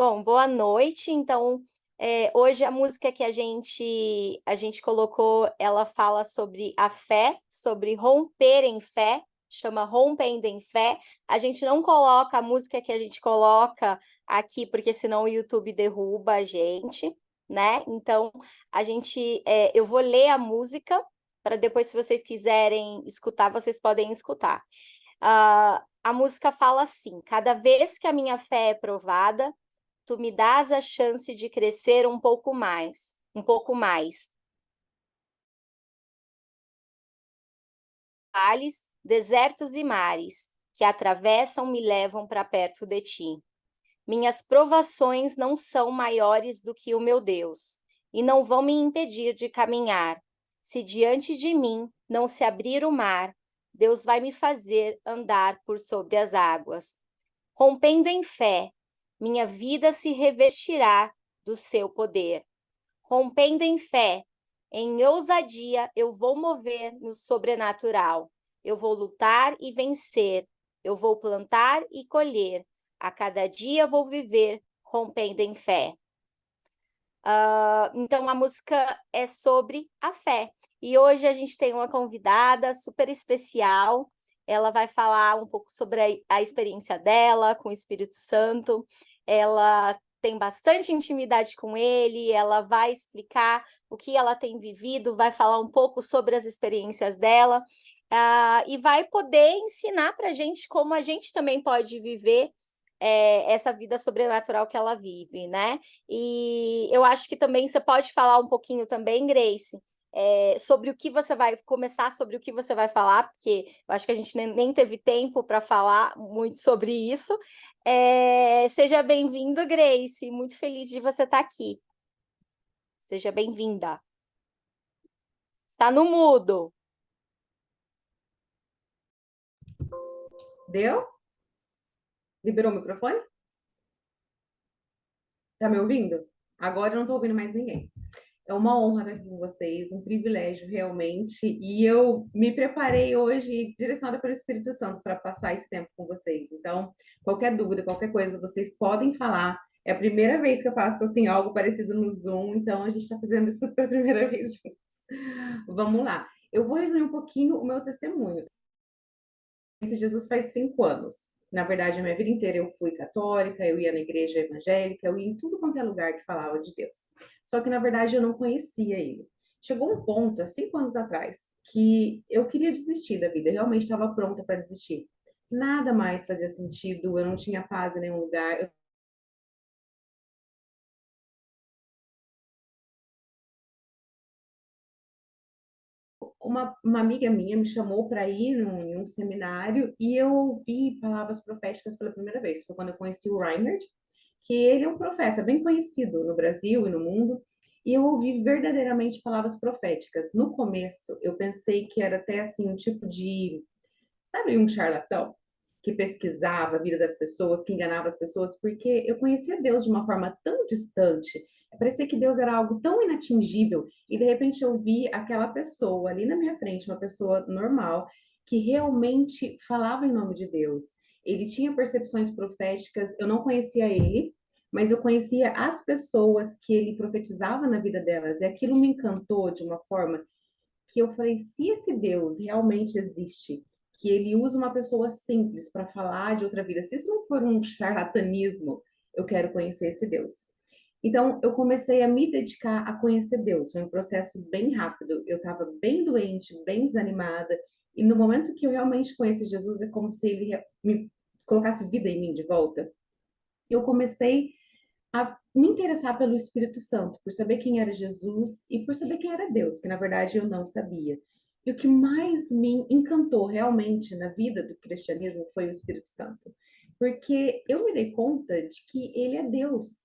Bom, boa noite. Então, hoje a música que a gente colocou, ela fala sobre a fé, sobre romper em fé, chama Rompendo em Fé. A gente não coloca a música que a gente coloca aqui, porque senão o YouTube derruba a gente, né? Então, eu vou ler a música para depois, se vocês quiserem escutar, vocês podem escutar. A música fala assim: cada vez que a minha fé é provada, tu me dás a chance de crescer um pouco mais, um pouco mais. Vales, desertos e mares que atravessam me levam para perto de ti. Minhas provações não são maiores do que o meu Deus, e não vão me impedir de caminhar. Se diante de mim não se abrir o mar, Deus vai me fazer andar por sobre as águas. Rompendo em fé, minha vida se revestirá do seu poder. Rompendo em fé, em ousadia, eu vou mover no sobrenatural. Eu vou lutar e vencer. Eu vou plantar e colher. A cada dia vou viver rompendo em fé. Então, a música é sobre a fé. E hoje a gente tem uma convidada super especial. Ela vai falar um pouco sobre a experiência dela com o Espírito Santo. Ela tem bastante intimidade com ele, ela vai explicar o que ela tem vivido, vai falar um pouco sobre as experiências dela, e vai poder ensinar para a gente como a gente também pode viver essa vida sobrenatural que ela vive, né? E eu acho que também você pode falar um pouquinho também, Grace, sobre o que você vai começar, sobre o que você vai falar, porque eu acho que a gente nem teve tempo para falar muito sobre isso. Seja bem-vindo, Grace. Muito feliz de você estar aqui. Seja bem-vinda. Está no mudo. Deu? Liberou o microfone? Tá me ouvindo? Agora eu não tô ouvindo mais ninguém. É uma honra estar aqui com vocês, um privilégio realmente. E eu me preparei hoje, direcionada pelo Espírito Santo, para passar esse tempo com vocês. Então, qualquer dúvida, qualquer coisa, vocês podem falar. É a primeira vez que eu faço assim algo parecido no Zoom, então a gente está fazendo isso pela primeira vez juntos. Vamos lá. Eu vou resumir um pouquinho o meu testemunho. Esse Jesus faz 5 anos. Na verdade, a minha vida inteira eu fui católica, eu ia na igreja evangélica, eu ia em tudo quanto é lugar que falava de Deus. Só que, na verdade, eu não conhecia ele. Chegou um ponto, há 5 anos atrás, que eu queria desistir da vida, eu realmente estava pronta para desistir. Nada mais fazia sentido, eu não tinha paz em nenhum lugar, uma amiga minha me chamou para ir em um seminário e eu ouvi palavras proféticas pela primeira vez. Foi quando eu conheci o Reinhard, que ele é um profeta bem conhecido no Brasil e no mundo. E eu ouvi verdadeiramente palavras proféticas. No começo, eu pensei que era até assim um tipo de, sabe, um charlatão que pesquisava a vida das pessoas, que enganava as pessoas, porque eu conhecia Deus de uma forma tão distante. Parecia que Deus era algo tão inatingível e de repente eu vi aquela pessoa ali na minha frente, uma pessoa normal, que realmente falava em nome de Deus. Ele tinha percepções proféticas, eu não conhecia ele, mas eu conhecia as pessoas que ele profetizava na vida delas, e aquilo me encantou de uma forma que eu falei: se esse Deus realmente existe, que ele usa uma pessoa simples para falar de outra vida, se isso não for um charlatanismo, eu quero conhecer esse Deus. Então, eu comecei a me dedicar a conhecer Deus. Foi um processo bem rápido. Eu estava bem doente, bem desanimada. E no momento que eu realmente conheci Jesus, é como se ele me colocasse vida em mim de volta. Eu comecei a me interessar pelo Espírito Santo, por saber quem era Jesus e por saber quem era Deus, que na verdade eu não sabia. E o que mais me encantou realmente na vida do cristianismo foi o Espírito Santo, porque eu me dei conta de que ele é Deus.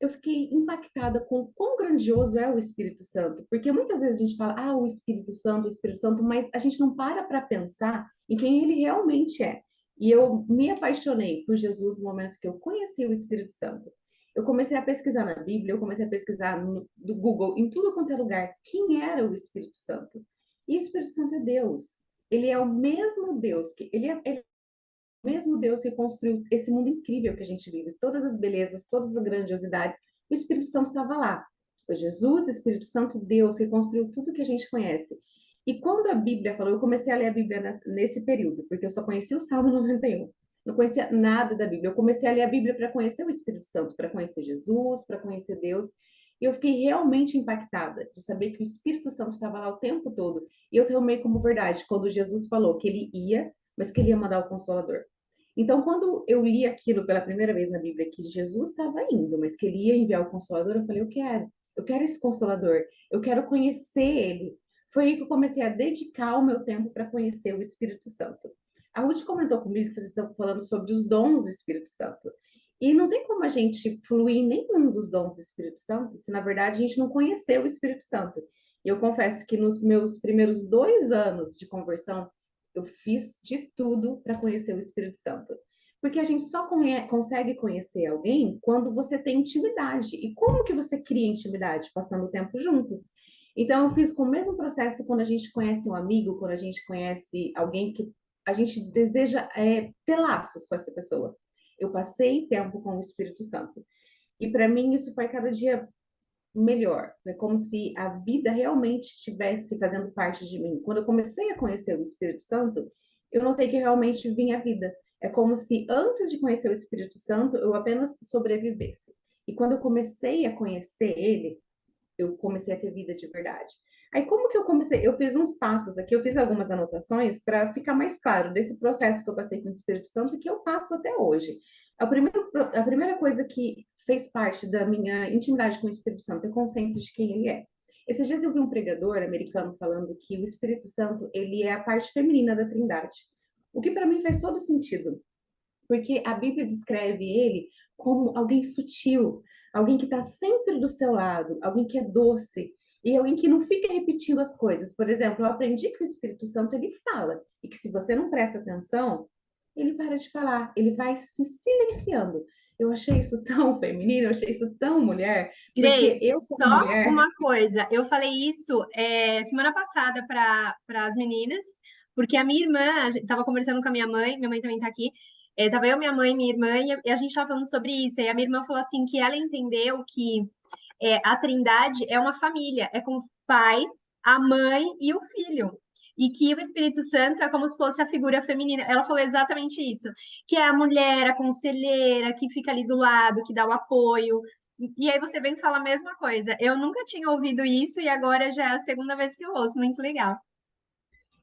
Eu fiquei impactada com o quão grandioso é o Espírito Santo, porque muitas vezes a gente fala, o Espírito Santo, mas a gente não para pensar em quem ele realmente é. E eu me apaixonei por Jesus no momento que eu conheci o Espírito Santo. Eu comecei a pesquisar na Bíblia, eu comecei a pesquisar do Google, em tudo quanto é lugar, quem era o Espírito Santo. E o Espírito Santo é Deus. Ele é o mesmo Deus que ele é mesmo Deus que construiu esse mundo incrível que a gente vive, todas as belezas, todas as grandiosidades, o Espírito Santo estava lá. Foi Jesus, Espírito Santo, Deus que construiu tudo que a gente conhece. E quando a Bíblia falou, eu comecei a ler a Bíblia nesse período, porque eu só conhecia o Salmo 91. Não conhecia nada da Bíblia. Eu comecei a ler a Bíblia para conhecer o Espírito Santo, para conhecer Jesus, para conhecer Deus. E eu fiquei realmente impactada de saber que o Espírito Santo estava lá o tempo todo. E eu tomei como verdade quando Jesus falou que ele ia, mas que ele ia mandar o Consolador. Então, quando eu li aquilo pela primeira vez na Bíblia, que Jesus estava indo, mas que ele ia enviar o Consolador, eu falei, eu quero esse Consolador, eu quero conhecer ele. Foi aí que eu comecei a dedicar o meu tempo para conhecer o Espírito Santo. A Ruth comentou comigo que vocês estão falando sobre os dons do Espírito Santo. E não tem como a gente fluir em nenhum dos dons do Espírito Santo se, na verdade, a gente não conheceu o Espírito Santo. E eu confesso que nos meus primeiros 2 anos de conversão, eu fiz de tudo para conhecer o Espírito Santo. Porque a gente só consegue conhecer alguém quando você tem intimidade. E como que você cria intimidade? Passando o tempo juntos. Então, eu fiz com o mesmo processo quando a gente conhece um amigo, quando a gente conhece alguém que a gente deseja ter laços com essa pessoa. Eu passei tempo com o Espírito Santo. E para mim, isso foi cada dia melhor. É como se a vida realmente estivesse fazendo parte de mim. Quando eu comecei a conhecer o Espírito Santo, eu notei que realmente vinha a vida. É como se antes de conhecer o Espírito Santo, eu apenas sobrevivesse. E quando eu comecei a conhecer ele, eu comecei a ter vida de verdade. Aí, como que eu comecei? Eu fiz uns passos aqui, eu fiz algumas anotações para ficar mais claro desse processo que eu passei com o Espírito Santo e que eu passo até hoje. A primeira coisa que fez parte da minha intimidade com o Espírito Santo é consciência de quem ele é. Esses dias eu vi um pregador americano falando que o Espírito Santo ele é a parte feminina da Trindade, o que para mim faz todo sentido, porque a Bíblia descreve ele como alguém sutil, alguém que está sempre do seu lado, alguém que é doce e alguém que não fica repetindo as coisas. Por exemplo, eu aprendi que o Espírito Santo ele fala e que se você não presta atenção, ele para de falar, ele vai se silenciando. Eu achei isso tão feminino, eu achei isso tão mulher, porque Grace, eu só como mulher, uma coisa. Eu falei isso semana passada para as meninas, porque a minha irmã estava conversando com a minha mãe também está aqui. Tava eu, minha mãe, minha irmã, e a gente estava falando sobre isso. E a minha irmã falou assim que ela entendeu que a Trindade é uma família, é com o pai, a mãe e o filho. E que o Espírito Santo é como se fosse a figura feminina. Ela falou exatamente isso, que é a mulher, a conselheira, que fica ali do lado, que dá o apoio. E aí você vem e fala a mesma coisa. Eu nunca tinha ouvido isso e agora já é a segunda vez que eu ouço. Muito legal.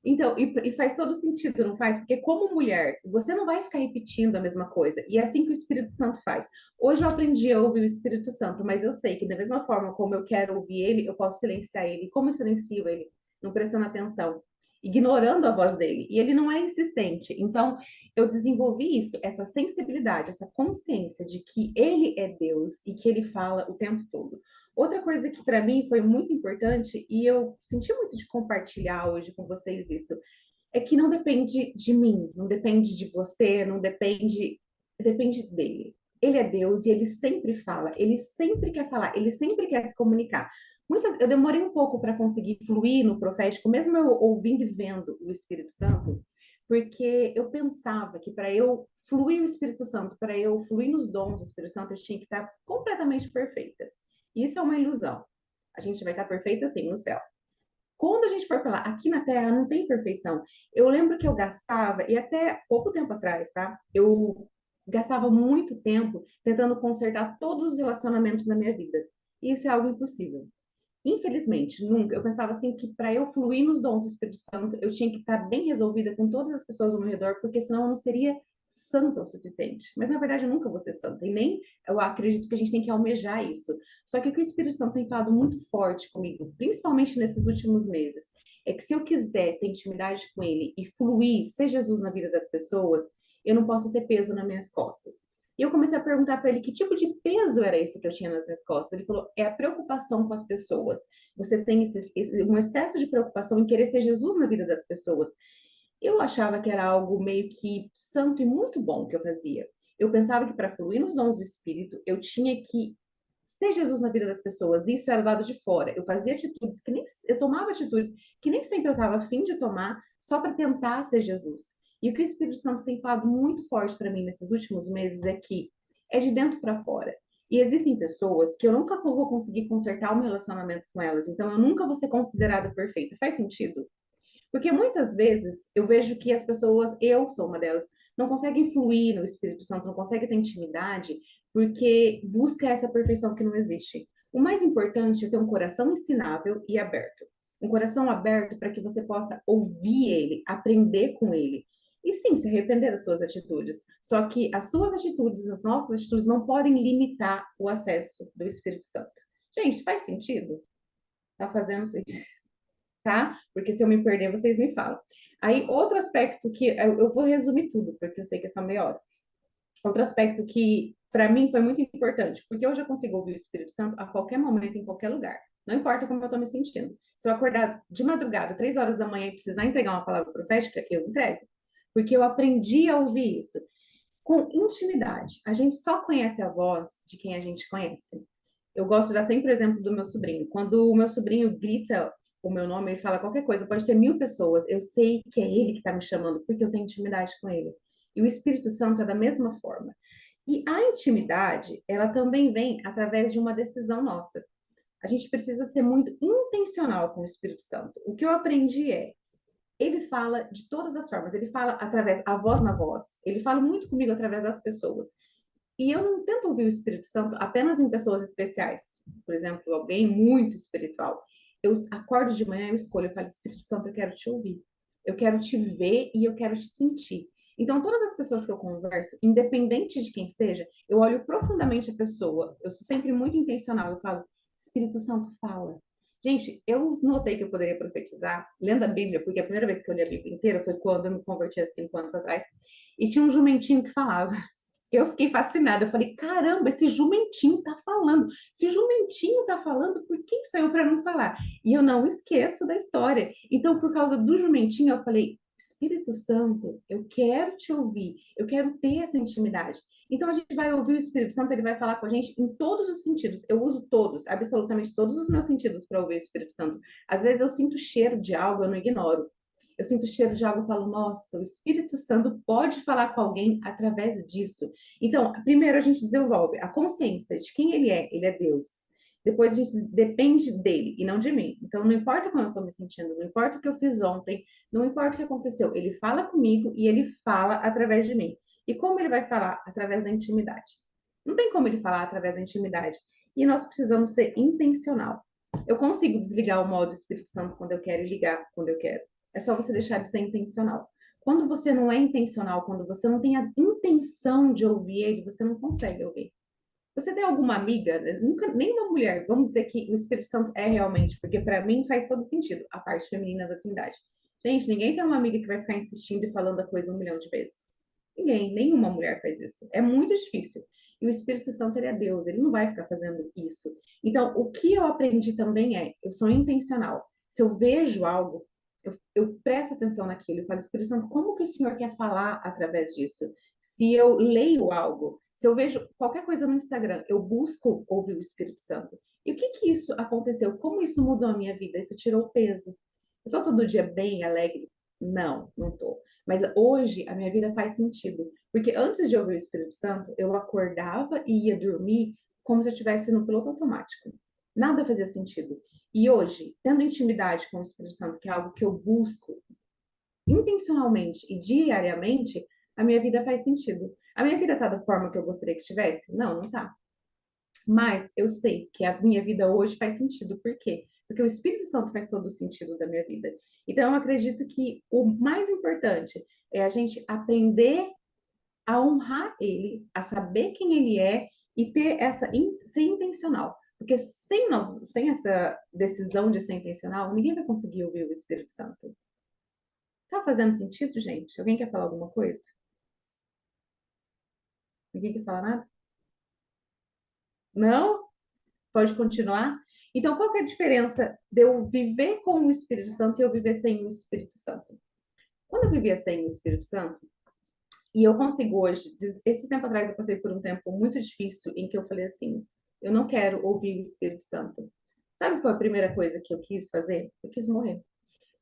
então, e faz todo sentido, não faz? Porque como mulher, você não vai ficar repetindo a mesma coisa. E é assim que o Espírito Santo faz. Hoje eu aprendi a ouvir o Espírito Santo, mas eu sei que da mesma forma como eu quero ouvir ele, eu posso silenciar ele. Como eu silencio ele? Não prestando atenção, ignorando a voz dele. E ele não é insistente. Então, eu desenvolvi isso, essa sensibilidade, essa consciência de que ele é Deus e que ele fala o tempo todo. Outra coisa que para mim foi muito importante, e eu senti muito de compartilhar hoje com vocês isso, é que não depende de mim, não depende de você, não depende, depende dele. Ele é Deus e ele sempre fala, ele sempre quer falar, ele sempre quer se comunicar. Eu demorei um pouco para conseguir fluir no profético, mesmo eu ouvindo e vendo o Espírito Santo, porque eu pensava que para eu fluir o Espírito Santo, para eu fluir nos dons do Espírito Santo, eu tinha que estar completamente perfeita. Isso é uma ilusão. A gente vai estar perfeita assim no céu. Quando a gente for falar, aqui na Terra não tem perfeição. Eu lembro que eu gastava, e até pouco tempo atrás, tá? Eu gastava muito tempo tentando consertar todos os relacionamentos na minha vida. E isso é algo impossível. Infelizmente, nunca. Eu pensava assim que para eu fluir nos dons do Espírito Santo, eu tinha que estar bem resolvida com todas as pessoas ao meu redor, porque senão eu não seria santa o suficiente. Mas na verdade eu nunca vou ser santa, e nem eu acredito que a gente tem que almejar isso. Só que o que o Espírito Santo tem falado muito forte comigo, principalmente nesses últimos meses, é que se eu quiser ter intimidade com ele e fluir, ser Jesus na vida das pessoas, eu não posso ter peso nas minhas costas. E eu comecei a perguntar para ele que tipo de peso era esse que eu tinha nas minhas costas. Ele falou: é a preocupação com as pessoas. Você tem um excesso de preocupação em querer ser Jesus na vida das pessoas. Eu achava que era algo meio que santo e muito bom que eu fazia. Eu pensava que para fluir nos dons do Espírito, eu tinha que ser Jesus na vida das pessoas. Isso era lado de fora. Eu fazia atitudes que nem eu tomava atitudes que nem sempre eu estava afim de tomar, só para tentar ser Jesus. E o que o Espírito Santo tem falado muito forte para mim nesses últimos meses é que é de dentro para fora. E existem pessoas que eu nunca vou conseguir consertar o meu relacionamento com elas, então eu nunca vou ser considerada perfeita. Faz sentido? Porque muitas vezes eu vejo que as pessoas, eu sou uma delas, não conseguem fluir no Espírito Santo, não conseguem ter intimidade, porque busca essa perfeição que não existe. O mais importante é ter um coração ensinável e aberto. Um coração aberto para que você possa ouvir ele, aprender com ele. E sim, se arrepender das suas atitudes. Só que as suas atitudes, as nossas atitudes, não podem limitar o acesso do Espírito Santo. Gente, faz sentido? Tá fazendo sentido? Tá? Porque se eu me perder, vocês me falam. Aí, outro aspecto que eu vou resumir tudo, porque eu sei que é só meia hora. Outro aspecto que, para mim, foi muito importante, porque hoje eu consigo ouvir o Espírito Santo a qualquer momento, em qualquer lugar. Não importa como eu estou me sentindo. Se eu acordar de madrugada, 3 horas da manhã, e precisar entregar uma palavra profética, eu entrego. Porque eu aprendi a ouvir isso com intimidade. A gente só conhece a voz de quem a gente conhece. Eu gosto de dar sempre o exemplo do meu sobrinho. Quando o meu sobrinho grita o meu nome, ele fala qualquer coisa, pode ter 1000 pessoas, eu sei que é ele que está me chamando, porque eu tenho intimidade com ele. E o Espírito Santo é da mesma forma. E a intimidade, ela também vem através de uma decisão nossa. A gente precisa ser muito intencional com o Espírito Santo. O que eu aprendi é, ele fala de todas as formas, ele fala através, a voz na voz, ele fala muito comigo através das pessoas. E eu não tento ouvir o Espírito Santo apenas em pessoas especiais. Por exemplo, alguém muito espiritual. Eu acordo de manhã, eu escolho, eu falo, Espírito Santo, eu quero te ouvir. Eu quero te ver e eu quero te sentir. Então, todas as pessoas que eu converso, independente de quem seja, eu olho profundamente a pessoa. Eu sou sempre muito intencional. Eu falo, Espírito Santo, fala. Gente, eu notei que eu poderia profetizar lendo a Bíblia, porque a primeira vez que eu li a Bíblia inteira foi quando eu me converti há 5 anos atrás. E tinha um jumentinho que falava. Eu fiquei fascinada. Eu falei, caramba, esse jumentinho tá falando. Se o jumentinho tá falando, por que sou eu para não falar? E eu não esqueço da história. Então, por causa do jumentinho, eu falei, Espírito Santo, eu quero te ouvir. Eu quero ter essa intimidade. Então, a gente vai ouvir o Espírito Santo, ele vai falar com a gente em todos os sentidos. Eu uso todos, absolutamente todos os meus sentidos para ouvir o Espírito Santo. Às vezes eu sinto o cheiro de algo, eu não ignoro. Eu sinto o cheiro de algo e falo, nossa, o Espírito Santo pode falar com alguém através disso. Então, primeiro a gente desenvolve a consciência de quem ele é Deus. Depois a gente depende dele e não de mim. Então, não importa como eu estou me sentindo, não importa o que eu fiz ontem, não importa o que aconteceu, ele fala comigo e ele fala através de mim. E como ele vai falar? Através da intimidade. Não tem como ele falar através da intimidade. E nós precisamos ser intencional. Eu consigo desligar o modo Espírito Santo quando eu quero e ligar quando eu quero. É só você deixar de ser intencional. Quando você não é intencional, quando você não tem a intenção de ouvir ele, você não consegue ouvir. Você tem alguma amiga, nunca, nem uma mulher, vamos dizer que o Espírito Santo é realmente, porque para mim faz todo sentido, a parte feminina da Trindade. Gente, ninguém tem uma amiga que vai ficar insistindo e falando a coisa 1 milhão de vezes. Ninguém, nenhuma mulher faz isso. É muito difícil. E o Espírito Santo, ele é Deus, ele não vai ficar fazendo isso. Então, o que eu aprendi também é, eu sou intencional. Se eu vejo algo, eu presto atenção naquilo e falo, Espírito Santo, como que o Senhor quer falar através disso? Se eu leio algo, se eu vejo qualquer coisa no Instagram, eu busco ouvir o Espírito Santo. E o que que isso aconteceu? Como isso mudou a minha vida? Isso tirou o peso. Eu tô todo dia bem, alegre? Não, não tô. Mas hoje a minha vida faz sentido. Porque antes de ouvir o Espírito Santo, eu acordava e ia dormir como se eu estivesse no piloto automático. Nada fazia sentido. E hoje, tendo intimidade com o Espírito Santo, que é algo que eu busco intencionalmente e diariamente, a minha vida faz sentido. A minha vida está da forma que eu gostaria que tivesse? Não, não está. Mas eu sei que a minha vida hoje faz sentido. Por quê? Porque o Espírito Santo faz todo o sentido da minha vida. Então, eu acredito que o mais importante é a gente aprender a honrar ele, a saber quem ele é e ter ser intencional. Porque sem essa decisão de ser intencional, ninguém vai conseguir ouvir o Espírito Santo. Tá fazendo sentido, gente? Alguém quer falar alguma coisa? Ninguém quer falar nada? Não? Pode continuar? Então, qual que é a diferença de eu viver com o Espírito Santo e eu viver sem o Espírito Santo? Quando eu vivia sem o Espírito Santo, e eu consigo hoje, esse tempo atrás eu passei por um tempo muito difícil em que eu falei assim, eu não quero ouvir o Espírito Santo. Sabe qual é a primeira coisa que eu quis fazer? Eu quis morrer.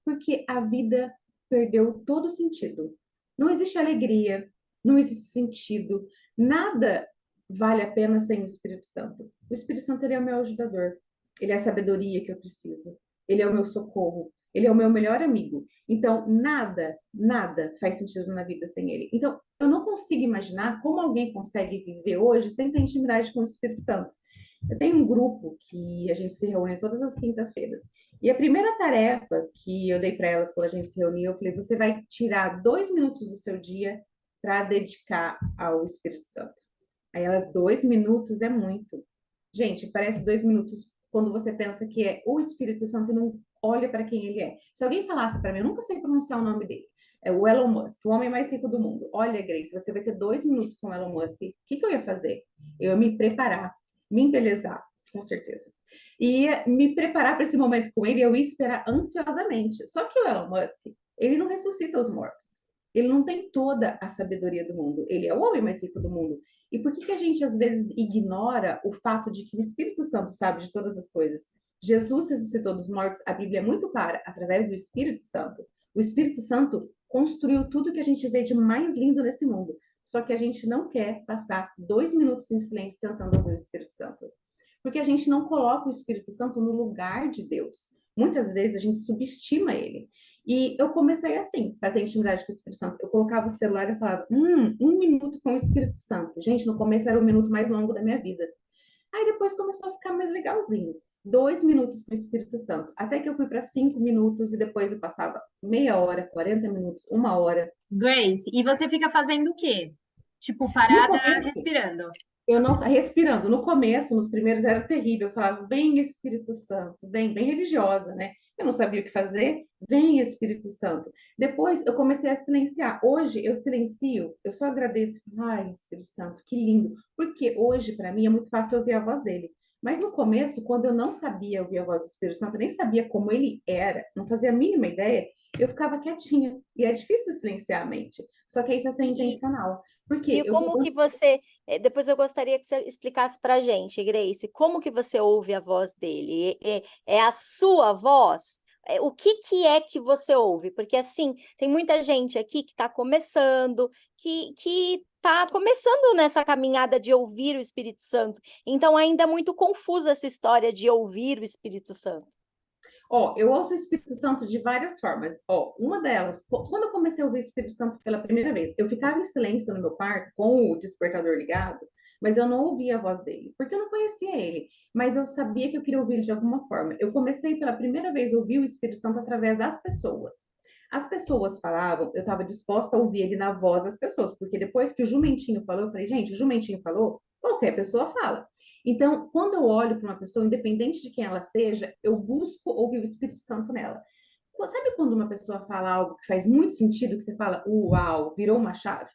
Porque a vida perdeu todo o sentido. Não existe alegria, não existe sentido, nada vale a pena sem o Espírito Santo. O Espírito Santo, ele é o meu ajudador, ele é a sabedoria que eu preciso, ele é o meu socorro, ele é o meu melhor amigo. Então, nada faz sentido na vida sem ele. Então, eu não consigo imaginar como alguém consegue viver hoje sem ter intimidade com o Espírito Santo. Eu tenho um grupo que a gente se reúne todas as quintas-feiras. E a primeira tarefa que eu dei para elas quando a gente se reuniu, eu falei: você vai tirar 2 minutos do seu dia para dedicar ao Espírito Santo. Aí elas, 2 minutos é muito. Gente, parece 2 minutos quando você pensa que é o Espírito Santo e não olha para quem ele é. Se alguém falasse para mim, eu nunca sei pronunciar o nome dele, é o Elon Musk, o homem mais rico do mundo. Olha, Grace, você vai ter 2 minutos com o Elon Musk. O que eu ia fazer? Eu ia me preparar, me embelezar, com certeza. E me preparar para esse momento com ele, eu ia esperar ansiosamente. Só que o Elon Musk, ele não ressuscita os mortos. Ele não tem toda a sabedoria do mundo. Ele é o homem mais rico do mundo. E por que a gente às vezes ignora o fato de que o Espírito Santo sabe de todas as coisas? Jesus ressuscitou dos mortos, a Bíblia é muito clara, através do Espírito Santo. O Espírito Santo construiu tudo que a gente vê de mais lindo nesse mundo. Só que a gente não quer passar 2 minutos em silêncio tentando ouvir o Espírito Santo. Porque a gente não coloca o Espírito Santo no lugar de Deus. Muitas vezes a gente subestima ele. E eu comecei assim, para ter intimidade com o Espírito Santo. Eu colocava o celular e falava, 1 minuto com o Espírito Santo. Gente, no começo era o minuto mais longo da minha vida. Aí depois começou a ficar mais legalzinho. 2 minutos com o Espírito Santo. Até que eu fui para 5 minutos e depois eu passava meia hora, 40 minutos, 1 hora. Grace, e você fica fazendo o quê? Tipo, No parada, começo, respirando. eu não, respirando. No começo, nos primeiros, era terrível. Eu falava, vem Espírito Santo, vem, bem religiosa, né? Eu não sabia o que fazer, vem Espírito Santo. Depois eu comecei a silenciar. Hoje eu silencio, eu só agradeço. Ai, Espírito Santo, que lindo. Porque hoje, para mim, é muito fácil ouvir a voz dele. Mas no começo, quando eu não sabia ouvir a voz do Espírito Santo, nem sabia como ele era, não fazia a mínima ideia, eu ficava quietinha. E é difícil silenciar a mente. Só que isso é ser E, intencional. Porque e eu vou. como que você, depois eu gostaria que você explicasse para a gente, Grace, como que você ouve a voz dele? É a sua voz? O que é que você ouve? Porque assim, tem muita gente aqui que está começando, que está começando nessa caminhada de ouvir o Espírito Santo. Então ainda é muito confusa essa história de ouvir o Espírito Santo. Ó, eu ouço o Espírito Santo de várias formas. Ó, uma delas, quando eu comecei a ouvir o Espírito Santo pela primeira vez, eu ficava em silêncio no meu quarto com o despertador ligado, mas eu não ouvia a voz dele, porque eu não conhecia ele, mas eu sabia que eu queria ouvir ele de alguma forma. Eu comecei pela primeira vez a ouvir o Espírito Santo através das pessoas. As pessoas falavam, eu estava disposta a ouvir ele na voz das pessoas, porque depois que o jumentinho falou, eu falei, gente, o jumentinho falou, qualquer pessoa fala. Então, quando eu olho para uma pessoa, independente de quem ela seja, eu busco ouvir o Espírito Santo nela. Sabe quando uma pessoa fala algo que faz muito sentido, que você fala, uau, virou uma chave?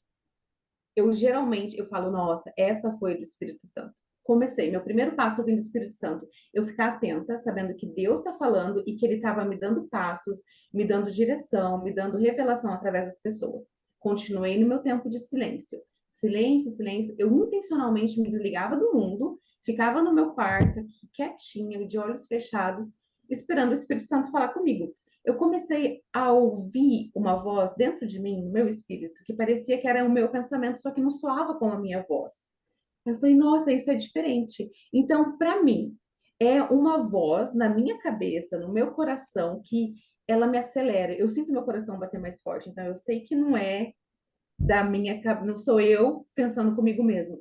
Eu geralmente, eu falo, nossa, essa foi do Espírito Santo. Comecei, meu primeiro passo ouvindo o Espírito Santo, eu ficar atenta, sabendo que Deus está falando e que Ele estava me dando passos, me dando direção, me dando revelação através das pessoas. Continuei no meu tempo de silêncio. Silêncio, silêncio. Eu intencionalmente me desligava do mundo, ficava no meu quarto, aqui, quietinha, de olhos fechados, esperando o Espírito Santo falar comigo. Eu comecei a ouvir uma voz dentro de mim, no meu espírito, que parecia que era o meu pensamento, só que não soava como a minha voz. Eu falei, nossa, isso é diferente. Então, para mim, é uma voz na minha cabeça, no meu coração, que ela me acelera. Eu sinto meu coração bater mais forte. Então, eu sei que não é da minha, não sou eu pensando comigo mesmo.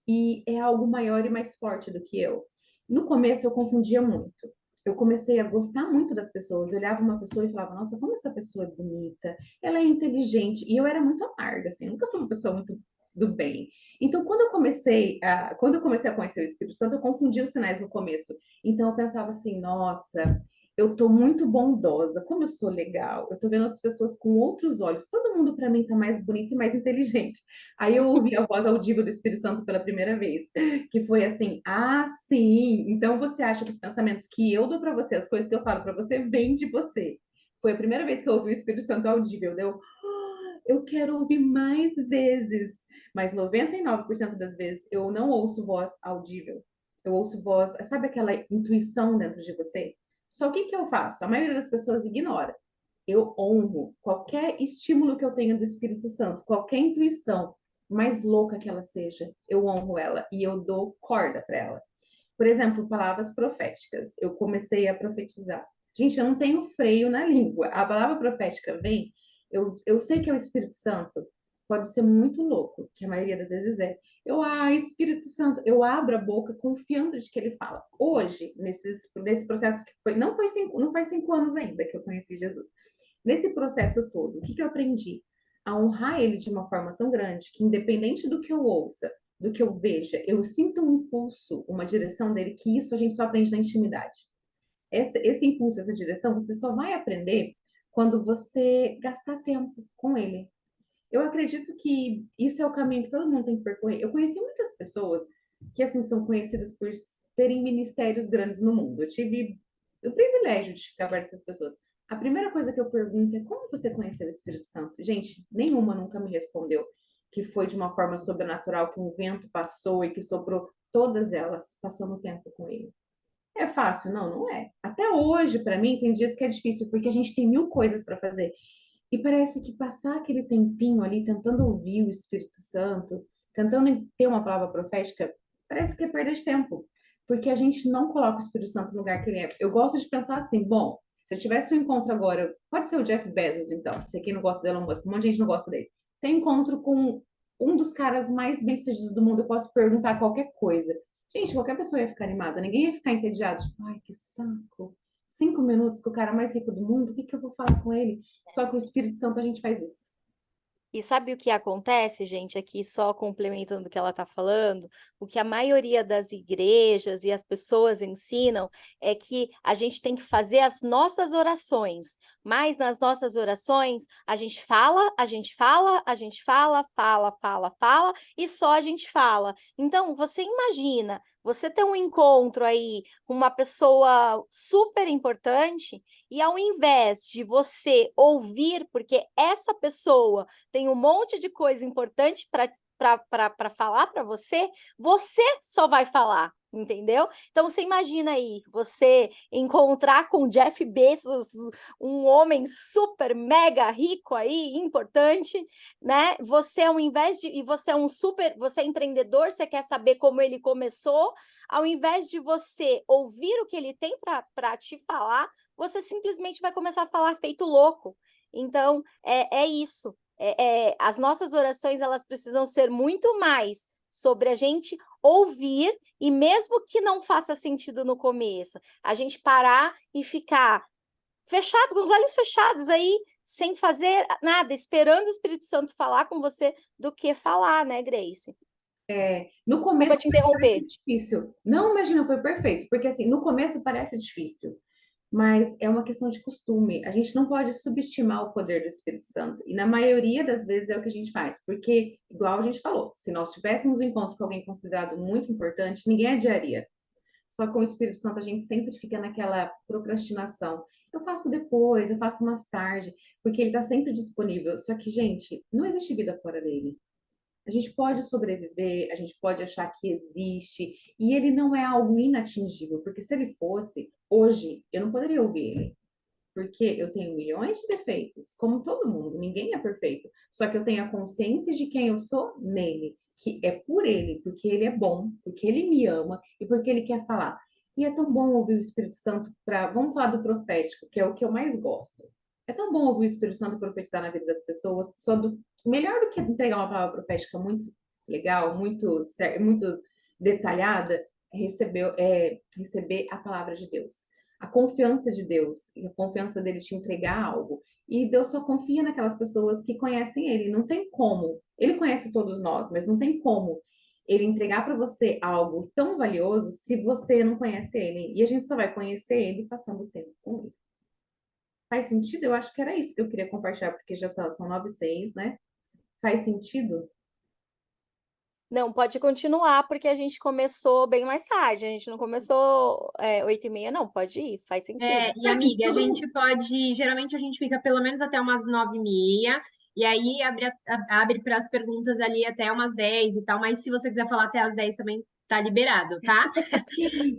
E é algo maior e mais forte do que eu. No começo, eu confundia muito. Eu comecei a gostar muito das pessoas. Eu olhava uma pessoa e falava, nossa, como essa pessoa é bonita, ela é inteligente. E eu era muito amarga, assim, nunca fui uma pessoa muito do bem. Então, quando eu comecei a conhecer o Espírito Santo, eu confundia os sinais no começo. Então, eu pensava assim, nossa, eu tô muito bondosa, como eu sou legal. Eu tô vendo outras pessoas com outros olhos. Todo mundo para mim tá mais bonito e mais inteligente. Aí eu ouvi a voz audível do Espírito Santo pela primeira vez, que foi assim: "Ah, sim, então você acha que os pensamentos que eu dou para você, as coisas que eu falo para você, vêm de você". Foi a primeira vez que eu ouvi o Espírito Santo audível. Eu quero ouvir mais vezes. Mas 99% das vezes eu não ouço voz audível. Eu ouço voz, sabe aquela intuição dentro de você? Só o que eu faço? A maioria das pessoas ignora. eu honro qualquer estímulo que eu tenha do Espírito Santo, qualquer intuição, mais louca que ela seja, eu honro ela e eu dou corda para ela. Por exemplo, palavras proféticas. Eu comecei a profetizar. Gente, eu não tenho freio na língua. A palavra profética vem, eu sei que é o Espírito Santo, pode ser muito louco, que a maioria das vezes é. Espírito Santo, eu abro a boca confiando de que ele fala. Hoje, nesse processo que foi, não faz 5 anos ainda que eu conheci Jesus. Nesse processo todo, o que eu aprendi? A honrar ele de uma forma tão grande que, independente do que eu ouça, do que eu veja, eu sinto um impulso, uma direção dele, que isso a gente só aprende na intimidade. Esse impulso, essa direção, você só vai aprender quando você gastar tempo com ele. Eu acredito que isso é o caminho que todo mundo tem que percorrer. Eu conheci muitas pessoas que, assim, são conhecidas por terem ministérios grandes no mundo. Eu tive o privilégio de ficar perto dessas pessoas. A primeira coisa que eu pergunto é como você conheceu o Espírito Santo? Gente, nenhuma nunca me respondeu que foi de uma forma sobrenatural, que um vento passou e que soprou. Todas elas passando tempo com ele. É fácil? Não, não é. Até hoje, para mim, tem dias que é difícil, porque a gente tem mil coisas para fazer. E parece que passar aquele tempinho ali tentando ouvir o Espírito Santo, tentando ter uma palavra profética, parece que é perda de tempo. Porque a gente não coloca o Espírito Santo no lugar que ele é. Eu gosto de pensar assim, bom, se eu tivesse um encontro agora, pode ser o Jeff Bezos, então, se quem não gosta dele, não gosta, um monte de gente não gosta dele. Tem encontro com um dos caras mais bem-sucedidos do mundo, eu posso perguntar qualquer coisa. Gente, qualquer pessoa ia ficar animada, ninguém ia ficar entediado, tipo, ai, que saco. 5 minutos com o cara mais rico do mundo, o que eu vou falar com ele? Só que o Espírito Santo a gente faz isso. E sabe o que acontece, gente, aqui só complementando o que ela está falando? O que a maioria das igrejas e as pessoas ensinam é que a gente tem que fazer as nossas orações, mas nas nossas orações a gente fala, a gente fala, a gente fala, fala, e só a gente fala. Então, você imagina, você ter um encontro aí com uma pessoa super importante e ao invés de você ouvir, porque essa pessoa tem um monte de coisa importante para falar para você, você só vai falar, entendeu? Então, você imagina aí, você encontrar com Jeff Bezos, um homem super, mega rico aí, importante, né? Você, ao invés de... E você é você é empreendedor, você quer saber como ele começou, ao invés de você ouvir o que ele tem para te falar, você simplesmente vai começar a falar feito louco. Então, é isso. As nossas orações, elas precisam ser muito mais sobre a gente ouvir, e mesmo que não faça sentido no começo, a gente parar e ficar fechado, com os olhos fechados aí, sem fazer nada, esperando o Espírito Santo falar com você do que falar, né, Grace? No começo Desculpa te interromper. parece difícil. Não, imagina, foi perfeito. Porque assim, no começo parece difícil. Mas é uma questão de costume. A gente não pode subestimar o poder do Espírito Santo. E na maioria das vezes é o que a gente faz. Porque, igual a gente falou, se nós tivéssemos um encontro com alguém considerado muito importante, ninguém adiaria. Só que com o Espírito Santo a gente sempre fica naquela procrastinação. Eu faço depois, eu faço mais tarde, porque ele está sempre disponível. Só que, gente, não existe vida fora dele. A gente pode sobreviver, a gente pode achar que existe, e ele não é algo inatingível, porque se ele fosse, hoje, eu não poderia ouvir ele. Porque eu tenho milhões de defeitos, como todo mundo, ninguém é perfeito. Só que eu tenho a consciência de quem eu sou nele, que é por ele, porque ele é bom, porque ele me ama e porque ele quer falar. E é tão bom ouvir o Espírito Santo para, vamos falar do profético, que é o que eu mais gosto. É tão bom ouvir o Espírito Santo profetizar na vida das pessoas, melhor do que entregar uma palavra profética muito legal, muito detalhada, receber a palavra de Deus, a confiança de Deus, e a confiança dele te entregar algo. E Deus só confia naquelas pessoas que conhecem ele. Não tem como. Ele conhece todos nós, mas não tem como ele entregar para você algo tão valioso se você não conhece ele. E a gente só vai conhecer ele passando tempo com ele. Faz sentido? Eu acho que era isso que eu queria compartilhar, porque são 9:06, né? Faz sentido? Não, pode continuar, porque a gente começou bem mais tarde. A gente não começou 8h30, não. Pode ir, faz sentido. E amiga, a gente pode, geralmente a gente fica pelo menos até umas 9h30, e aí abre para as perguntas ali até umas 10 e tal, mas se você quiser falar até as 10 também tá liberado, tá?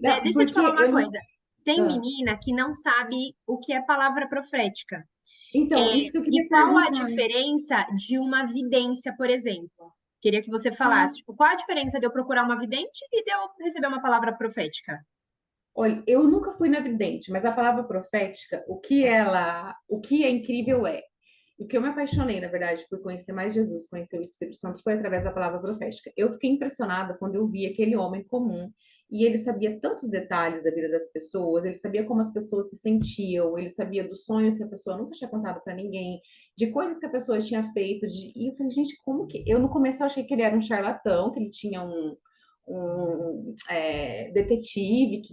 Não, Deixa eu te porque falar uma eu não... coisa. Tem menina que não sabe o que é palavra profética. Então, isso que eu E queria qual a perguntar. diferença de uma vidência, por exemplo? Queria que você Ah, falasse, tipo, qual a diferença de eu procurar uma vidente e de eu receber uma palavra profética? olha, eu nunca fui na vidente, mas a palavra profética, o que é incrível é, o que eu me apaixonei, na verdade, por conhecer mais Jesus, conhecer o Espírito Santo, foi através da palavra profética. Eu fiquei impressionada quando eu vi aquele homem comum e ele sabia tantos detalhes da vida das pessoas, ele sabia como as pessoas se sentiam, ele sabia dos sonhos que a pessoa nunca tinha contado para ninguém, de coisas que a pessoa tinha feito, e eu falei, gente, como que... Eu no começo eu achei que ele era um charlatão, que ele tinha um detetive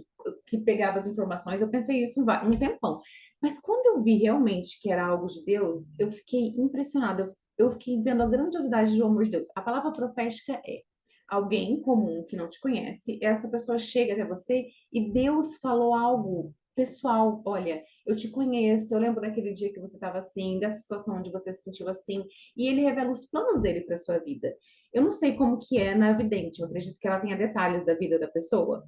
que pegava as informações. Eu pensei isso um tempão. Mas quando eu vi realmente que era algo de Deus, eu fiquei impressionada. Eu fiquei vendo a grandiosidade do amor de Deus. A palavra profética é alguém comum que não te conhece, essa pessoa chega até você e Deus falou algo pessoal. Olha, eu te conheço, eu lembro daquele dia que você estava assim, dessa situação onde você se sentiu assim, e ele revela os planos dele para sua vida. Eu não sei como que é na vidente, eu acredito que ela tenha detalhes da vida da pessoa.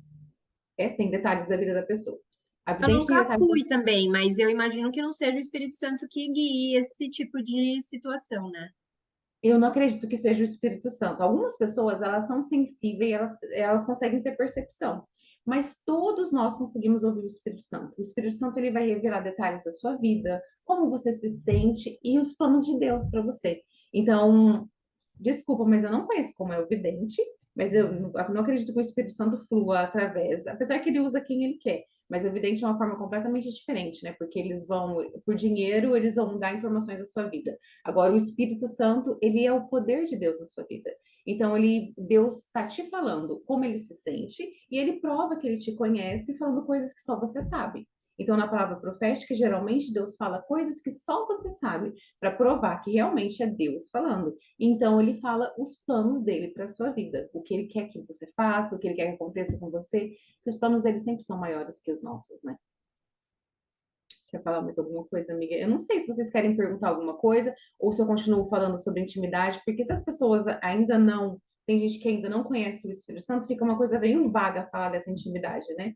Tem detalhes da vida da pessoa. A Eu vidente tem nunca detalhes da... fui também, mas eu imagino que não seja o Espírito Santo que guie esse tipo de situação, né? Eu não acredito que seja o Espírito Santo. Algumas pessoas, elas são sensíveis, elas conseguem ter percepção. Mas todos nós conseguimos ouvir o Espírito Santo. O Espírito Santo, ele vai revelar detalhes da sua vida, como você se sente e os planos de Deus para você. Então, desculpa, mas eu não conheço como é o vidente, mas eu não acredito que o Espírito Santo flua através, apesar que ele usa quem ele quer, mas o vidente é uma forma completamente diferente, né? Porque eles vão, por dinheiro, eles vão dar informações da sua vida. Agora, o Espírito Santo, ele é o poder de Deus na sua vida. Então, Deus está te falando como ele se sente e ele prova que ele te conhece falando coisas que só você sabe. Então, na palavra profética, geralmente Deus fala coisas que só você sabe, para provar que realmente é Deus falando. Então, ele fala os planos dele para a sua vida, o que ele quer que você faça, o que ele quer que aconteça com você, que os planos dele sempre são maiores que os nossos, né? Quer falar mais alguma coisa, amiga? Eu não sei se vocês querem perguntar alguma coisa ou se eu continuo falando sobre intimidade, porque se as pessoas ainda não. Tem gente que ainda não conhece o Espírito Santo, fica uma coisa bem vaga falar dessa intimidade, né?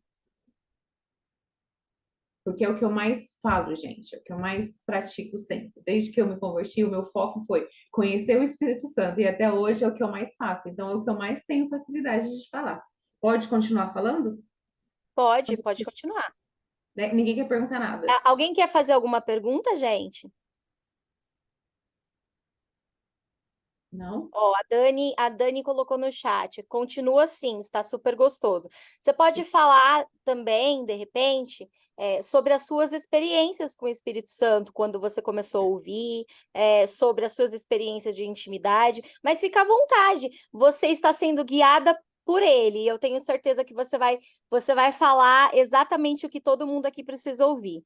Porque é o que eu mais falo, gente, é o que eu mais pratico sempre. Desde que eu me converti, o meu foco foi conhecer o Espírito Santo e até hoje é o que eu mais faço. Então, é o que eu mais tenho facilidade de falar. Pode continuar falando? Pode continuar. Né? Ninguém quer perguntar nada. Alguém quer fazer alguma pergunta, gente? Não? Ó, a Dani colocou no chat. Continua assim, está super gostoso. Você pode falar também, de repente, sobre as suas experiências com o Espírito Santo, quando você começou a ouvir, sobre as suas experiências de intimidade, mas fica à vontade. Você está sendo guiada por ele. E eu tenho certeza que você vai falar exatamente o que todo mundo aqui precisa ouvir.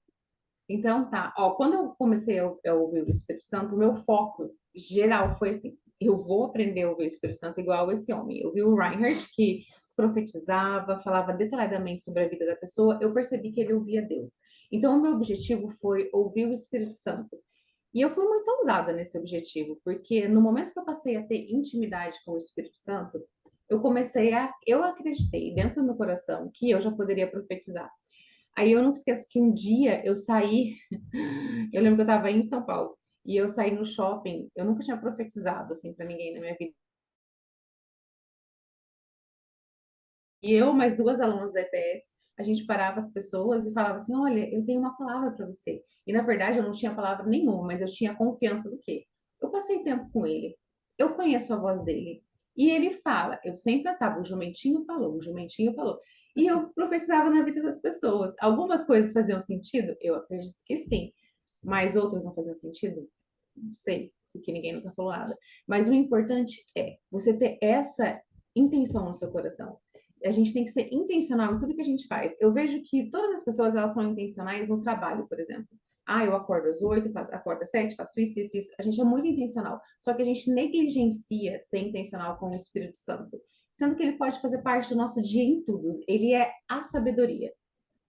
Então tá. Ó, quando eu comecei a ouvir o Espírito Santo, o meu foco geral foi assim: eu vou aprender a ouvir o Espírito Santo igual esse homem. Eu vi o Reinhard, que profetizava, falava detalhadamente sobre a vida da pessoa, eu percebi que ele ouvia Deus. Então, o meu objetivo foi ouvir o Espírito Santo. E eu fui muito ousada nesse objetivo, porque no momento que eu passei a ter intimidade com o Espírito Santo, eu acreditei dentro do meu coração que eu já poderia profetizar. Aí eu não esqueço que um dia eu saí, eu lembro que eu estava em São Paulo, e eu saí no shopping, eu nunca tinha profetizado assim para ninguém na minha vida. E eu, mais duas alunas da EPS, a gente parava as pessoas e falava assim: olha, eu tenho uma palavra para você. E na verdade eu não tinha palavra nenhuma, mas eu tinha confiança do quê? Eu passei tempo com ele, eu conheço a voz dele. E ele fala, eu sempre pensava, o jumentinho falou, o jumentinho falou. E eu profetizava na vida das pessoas. Algumas coisas faziam sentido? Eu acredito que sim. Mas outras não faziam sentido? Não sei, porque ninguém nunca falou nada. Mas o importante é você ter essa intenção no seu coração. A gente tem que ser intencional em tudo que a gente faz. Eu vejo que todas as pessoas elas são intencionais no trabalho, por exemplo. Ah, eu acordo às 8, acordo às 7, faço isso, isso, isso. A gente é muito intencional. Só que a gente negligencia ser intencional com o Espírito Santo. Sendo que ele pode fazer parte do nosso dia em tudo. Ele é a sabedoria.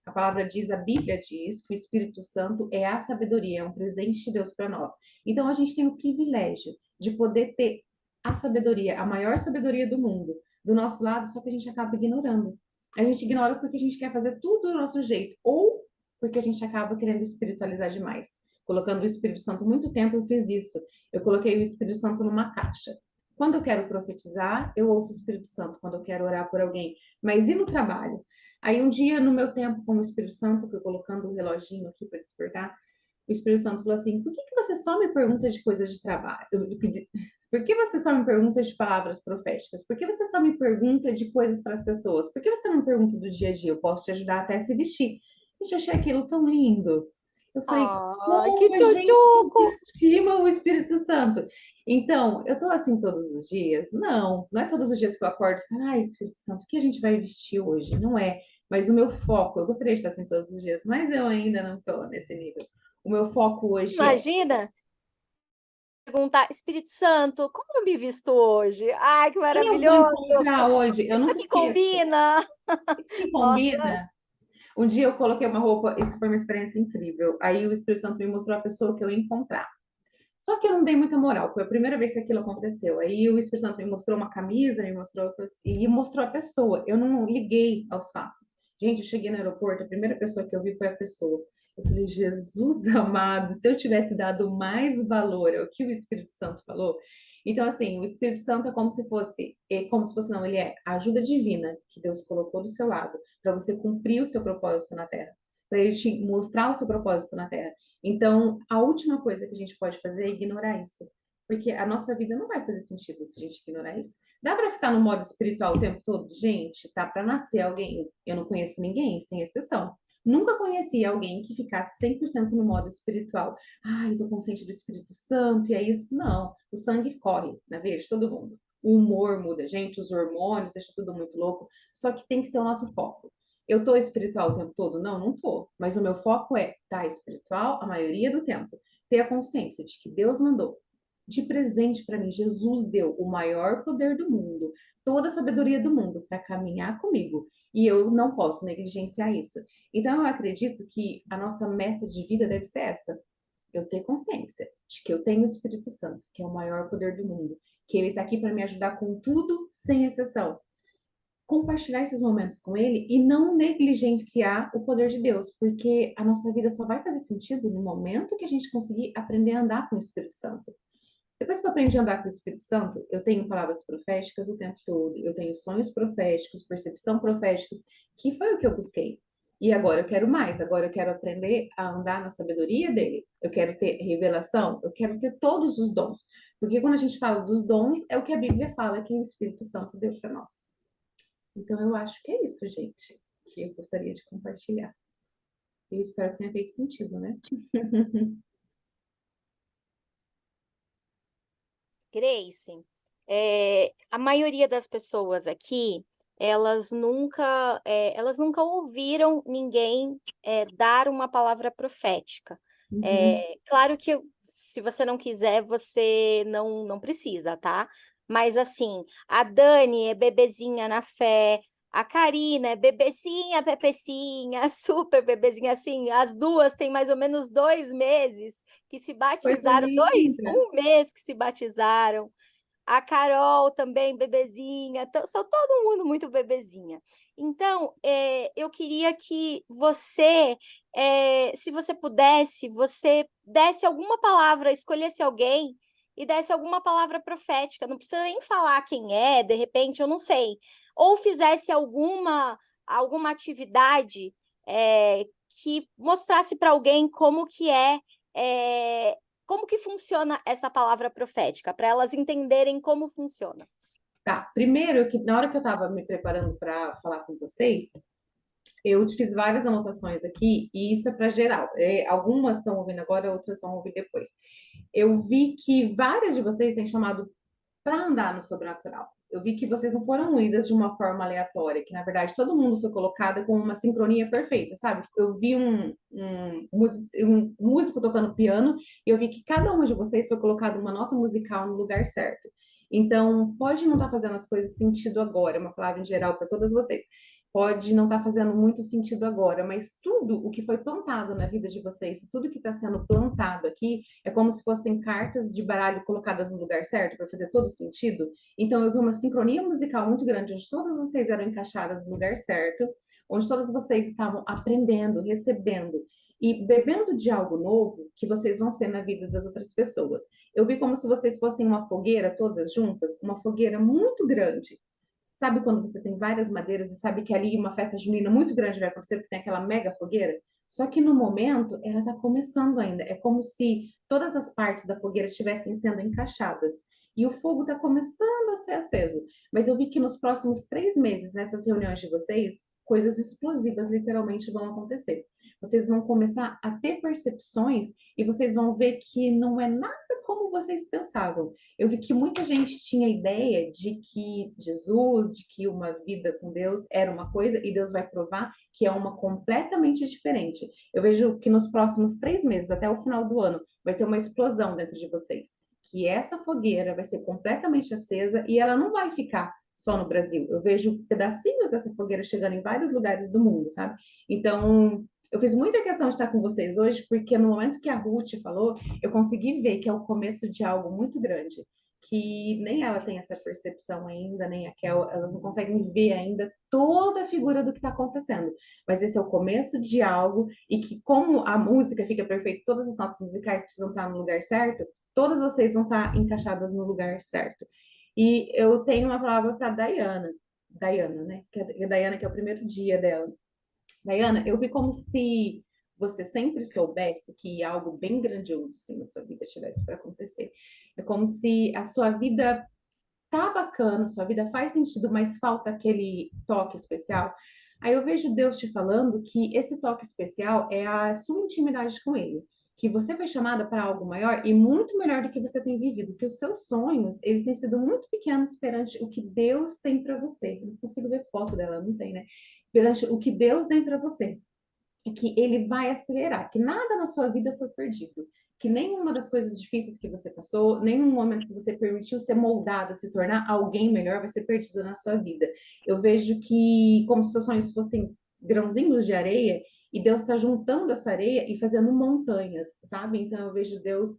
A palavra diz, a Bíblia diz que o Espírito Santo é a sabedoria, é um presente de Deus para nós. Então a gente tem o privilégio de poder ter a sabedoria, a maior sabedoria do mundo, do nosso lado, só que a gente acaba ignorando. A gente ignora porque a gente quer fazer tudo do nosso jeito, ou porque a gente acaba querendo espiritualizar demais. colocando o Espírito Santo. Muito tempo eu fiz isso. Eu coloquei o Espírito Santo numa caixa. Quando eu quero profetizar, eu ouço o Espírito Santo. Quando eu quero orar por alguém. Mas e no trabalho? Aí um dia, no meu tempo com o Espírito Santo, que eu colocando o reloginho aqui para despertar, o Espírito Santo falou assim: por que que você só me pergunta de coisas de trabalho? Por que você só me pergunta de palavras proféticas? Por que você só me pergunta de coisas para as pessoas? Por que você não pergunta do dia a dia? Eu posso te ajudar até a se vestir. Gente, eu achei aquilo tão lindo. Eu falei, Ai, que como a gente tchutchuco! subestima o Espírito Santo. Então, eu tô assim todos os dias? Não, não é todos os dias que eu acordo e falo, ai, Espírito Santo, o que a gente vai vestir hoje? Não é. Mas o meu foco, eu gostaria de estar assim todos os dias, mas eu ainda não estou nesse nível. O meu foco hoje é Imagina perguntar, Espírito Santo, como eu me visto hoje? Ai, que quem eu vou maravilhoso! encontrar hoje. Eu Isso nunca aqui esqueço. combina? Quem Nossa, combina? Um dia eu coloquei uma roupa, isso foi uma experiência incrível. Aí o Espírito Santo me mostrou a pessoa que eu ia encontrar. Só que eu não dei muita moral, foi a primeira vez que aquilo aconteceu. Aí o Espírito Santo me mostrou uma camisa, me mostrou e mostrou a pessoa. Eu não liguei aos fatos. Gente, eu cheguei no aeroporto, a primeira pessoa que eu vi foi a pessoa. Eu falei, Jesus amado, se eu tivesse dado mais valor ao que o Espírito Santo falou. Então, assim, o Espírito Santo é como se fosse não, ele é a ajuda divina que Deus colocou do seu lado para você cumprir o seu propósito na Terra, para ele te mostrar o seu propósito na Terra. Então, a última coisa que a gente pode fazer é ignorar isso. Porque a nossa vida não vai fazer sentido se a gente ignorar isso. Dá para ficar no modo espiritual o tempo todo? Gente, tá para nascer alguém. Eu não conheço ninguém, sem exceção. Nunca conheci alguém que ficasse 100% no modo espiritual. Ai, tô consciente do Espírito Santo e é isso. Não. O sangue corre na veia de todo mundo. O humor muda, gente, os hormônios, deixa tudo muito louco. Só que tem que ser o nosso foco. Eu tô espiritual o tempo todo? Não, não tô. Mas o meu foco é estar espiritual a maioria do tempo. Ter a consciência de que Deus mandou de presente para mim. Jesus deu o maior poder do mundo, toda a sabedoria do mundo para caminhar comigo. E eu não posso negligenciar isso. Então, eu acredito que a nossa meta de vida deve ser essa. Eu ter consciência de que eu tenho o Espírito Santo, que é o maior poder do mundo, que ele está aqui para me ajudar com tudo, sem exceção, compartilhar esses momentos com ele e não negligenciar o poder de Deus, porque a nossa vida só vai fazer sentido no momento que a gente conseguir aprender a andar com o Espírito Santo. Depois que eu aprendi a andar com o Espírito Santo, eu tenho palavras proféticas o tempo todo, eu tenho sonhos proféticos, percepção proféticas, que foi o que eu busquei. E agora eu quero mais, agora eu quero aprender a andar na sabedoria dele, eu quero ter revelação, eu quero ter todos os dons. Porque quando a gente fala dos dons, é o que a Bíblia fala que o Espírito Santo deu para nós. Então, eu acho que é isso, gente, que eu gostaria de compartilhar. Eu espero que tenha feito sentido, né? Grace, a maioria das pessoas aqui, elas nunca ouviram ninguém dar uma palavra profética. Uhum. Claro que se você não quiser, você não precisa, tá? Mas assim, a Dani é bebezinha na fé, a Karina é bebezinha, pepecinha, super bebezinha, assim, as duas têm mais ou menos 2 meses que se Coisa batizaram, linda. 1 mês que se batizaram. A Carol também, bebezinha, são todo mundo muito bebezinha. Então, eu queria que você, se você pudesse, você desse alguma palavra, escolhesse alguém e desse alguma palavra profética. Não precisa nem falar quem é, de repente, eu não sei. Ou fizesse alguma atividade que mostrasse para alguém é, como que funciona essa palavra profética, para elas entenderem como funciona. Tá, primeiro, que na hora que eu estava me preparando para falar com vocês, eu fiz várias anotações aqui, e isso é para geral. Algumas estão ouvindo agora, outras vão ouvir depois. Eu vi que várias de vocês têm chamado para andar no sobrenatural. Eu vi que vocês não foram unidas de uma forma aleatória, que na verdade todo mundo foi colocado com uma sincronia perfeita, sabe? Eu vi um músico tocando piano e eu vi que cada uma de vocês foi colocado uma nota musical no lugar certo. Então, pode não estar fazendo as coisas sentido agora, é uma palavra em geral para todas vocês. Pode não estar fazendo muito sentido agora, mas tudo o que foi plantado na vida de vocês, tudo que está sendo plantado aqui, é como se fossem cartas de baralho colocadas no lugar certo para fazer todo sentido. Então eu vi uma sincronia musical muito grande, onde todas vocês eram encaixadas no lugar certo, onde todas vocês estavam aprendendo, recebendo. e bebendo de algo novo que vocês vão ser na vida das outras pessoas. Eu vi como se vocês fossem uma fogueira todas juntas, uma fogueira muito grande. Sabe quando você tem várias madeiras e sabe que ali uma festa junina muito grande vai acontecer, porque tem aquela mega fogueira? Só que no momento ela está começando ainda. É como se todas as partes da fogueira estivessem sendo encaixadas. E o fogo está começando a ser aceso. Mas eu vi que nos próximos 3 meses, nessas reuniões de vocês, coisas explosivas literalmente vão acontecer. Vocês vão começar a ter percepções e vocês vão ver que não é nada como vocês pensavam. Eu vi que muita gente tinha ideia de que Jesus, de que uma vida com Deus era uma coisa e Deus vai provar que é uma completamente diferente. Eu vejo que nos próximos 3 meses, até o final do ano, vai ter uma explosão dentro de vocês. Que essa fogueira vai ser completamente acesa e ela não vai ficar só no Brasil. Eu vejo pedacinhos dessa fogueira chegando em vários lugares do mundo, sabe? Então, eu fiz muita questão de estar com vocês hoje, porque no momento que a Ruth falou, eu consegui ver que é o começo de algo muito grande, que nem ela tem essa percepção ainda, nem a Kel, elas não conseguem ver ainda toda a figura do que está acontecendo. Mas esse é o começo de algo, e que como a música fica perfeita, todas as notas musicais precisam estar no lugar certo, todas vocês vão estar encaixadas no lugar certo. E eu tenho uma palavra para Diana, né? Que a Diana, que é o primeiro dia dela. Diana, eu vi como se você sempre soubesse que algo bem grandioso assim, na sua vida tivesse para acontecer. É como se a sua vida tá bacana, sua vida faz sentido, mas falta aquele toque especial. Aí eu vejo Deus te falando que esse toque especial é a sua intimidade com Ele, que você foi chamada para algo maior e muito melhor do que você tem vivido, que os seus sonhos, eles têm sido muito pequenos perante o que Deus tem para você. Eu não consigo ver foto dela, não tem, né? Perante o que Deus tem para você, é que ele vai acelerar, que nada na sua vida foi perdido, que nenhuma das coisas difíceis que você passou, nenhum momento que você permitiu ser moldada, se tornar alguém melhor, vai ser perdido na sua vida. Eu vejo que, como se seus sonhos fossem grãozinhos de areia, e Deus está juntando essa areia e fazendo montanhas, sabe? Então eu vejo Deus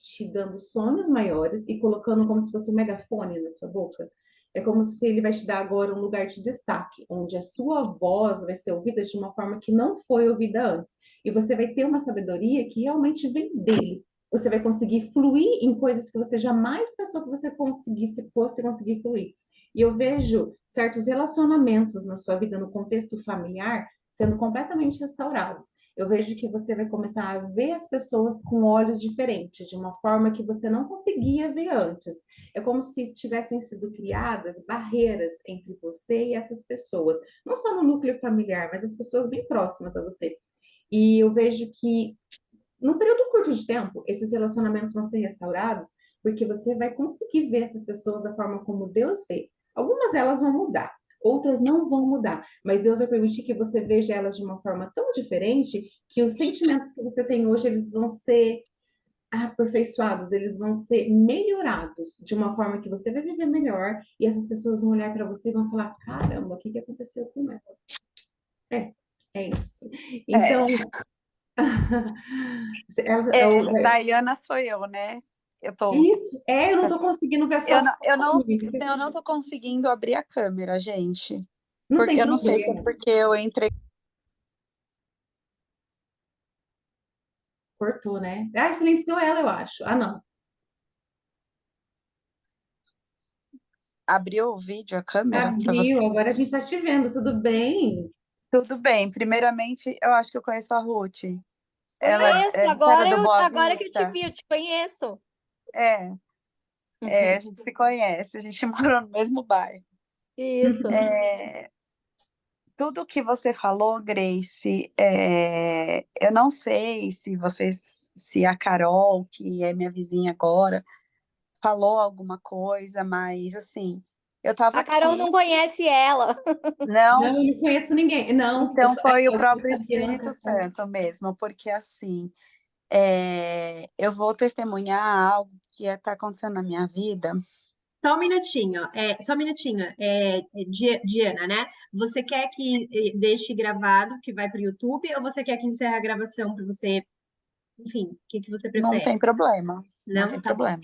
te dando sonhos maiores e colocando como se fosse um megafone na sua boca. É como se ele vai te dar agora um lugar de destaque, onde a sua voz vai ser ouvida de uma forma que não foi ouvida antes. E você vai ter uma sabedoria que realmente vem dele. Você vai conseguir fluir em coisas que você jamais pensou que você conseguisse, fosse conseguir fluir. E eu vejo certos relacionamentos na sua vida, no contexto familiar, sendo completamente restaurados. Eu vejo que você vai começar a ver as pessoas com olhos diferentes, de uma forma que você não conseguia ver antes. É como se tivessem sido criadas barreiras entre você e essas pessoas, não só no núcleo familiar, mas as pessoas bem próximas a você. E eu vejo que, num período curto de tempo, esses relacionamentos vão ser restaurados, porque você vai conseguir ver essas pessoas da forma como Deus vê. Algumas delas vão mudar, outras não vão mudar, mas Deus vai permitir que você veja elas de uma forma tão diferente que os sentimentos que você tem hoje, eles vão ser aperfeiçoados, eles vão ser melhorados de uma forma que você vai viver melhor e essas pessoas vão olhar para você e vão falar: caramba, o que que aconteceu com ela? É, é isso. É, Então, Daiana sou eu, né? Eu tô, isso, eu não tô conseguindo ver a eu sua não, eu foto, não, amiga. eu não tô conseguindo abrir a câmera, gente. Não Porque tem eu não sei se é problema. porque eu entrei, Cortou, né? Ah, silenciou ela, eu acho. Ah, não. abriu o vídeo, a câmera para você. Abriu, agora a gente tá te vendo, tudo bem? Tudo bem. Primeiramente, eu acho que eu conheço a Ruth. Ela Conheço, você era do Boa agora que eu te Vista? vi, eu te conheço. É, a gente se conhece, a gente morou no mesmo bairro. Isso. Tudo que você falou, Grace, eu não sei se vocês, se a Carol, que é minha vizinha agora, falou alguma coisa, mas assim, eu estava A Carol aqui, não conhece ela. não, Não, eu não conheço ninguém. Não, então foi o eu próprio sabia, não, Espírito Santo mesmo, porque assim, eu vou testemunhar algo que está acontecendo na minha vida. Só um minutinho, só um minutinho, Diana, né? Você quer que deixe gravado, que vai para o YouTube, ou você quer que encerre a gravação para você, enfim, o que que você Não prefere? tem problema, não Não? tem Tá bom, problema,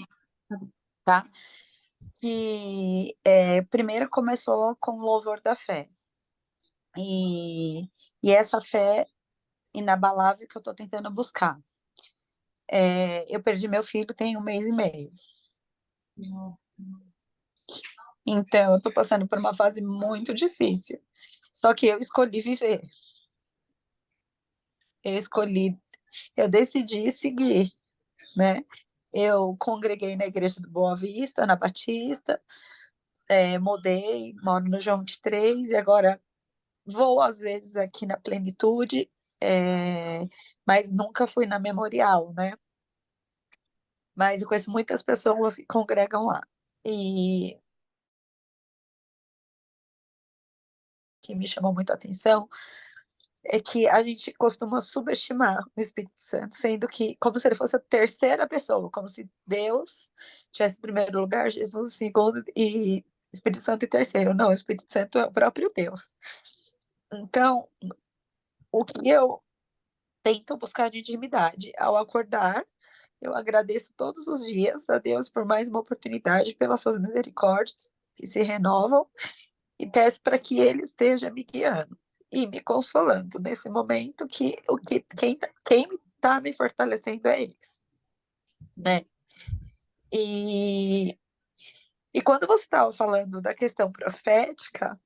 tá bom. tá? Que primeiro começou com o louvor da fé. E essa fé inabalável que eu estou tentando buscar. Eu perdi meu filho tem 1 mês e meio. Nossa. Então, eu estou passando por uma fase muito difícil. Só que eu escolhi viver. Eu escolhi, eu decidi seguir, né? Eu congreguei na igreja do Boa Vista, na Batista, mudei, moro no João 23 e agora vou às vezes aqui na Plenitude, mas nunca fui na Memorial, né? Mas eu conheço muitas pessoas que congregam lá. E que me chamou muita atenção é que a gente costuma subestimar o Espírito Santo, sendo que como se ele fosse a terceira pessoa, como se Deus tivesse em primeiro lugar, Jesus em segundo e Espírito Santo em terceiro. Não, o Espírito Santo é o próprio Deus. Então, o que eu tento buscar de intimidade ao acordar, eu agradeço todos os dias a Deus por mais uma oportunidade, pelas suas misericórdias que se renovam, e peço para que Ele esteja me guiando e me consolando nesse momento quem está me fortalecendo é Ele, né? E, e quando você estava falando da questão profética,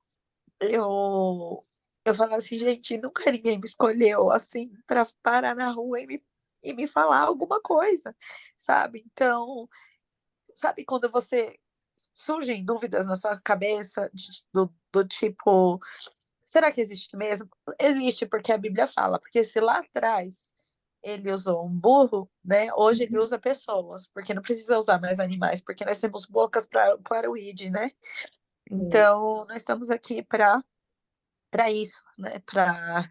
eu falo assim, gente, nunca ninguém me escolheu assim para parar na rua e me falar alguma coisa, sabe? Então, sabe quando surgem dúvidas na sua cabeça do tipo, será que existe mesmo? Existe, porque a Bíblia fala, porque se lá atrás ele usou um burro, né? Hoje ele usa pessoas, porque não precisa usar mais animais, porque nós temos bocas para o id, né? Então, nós estamos aqui para isso, né? Para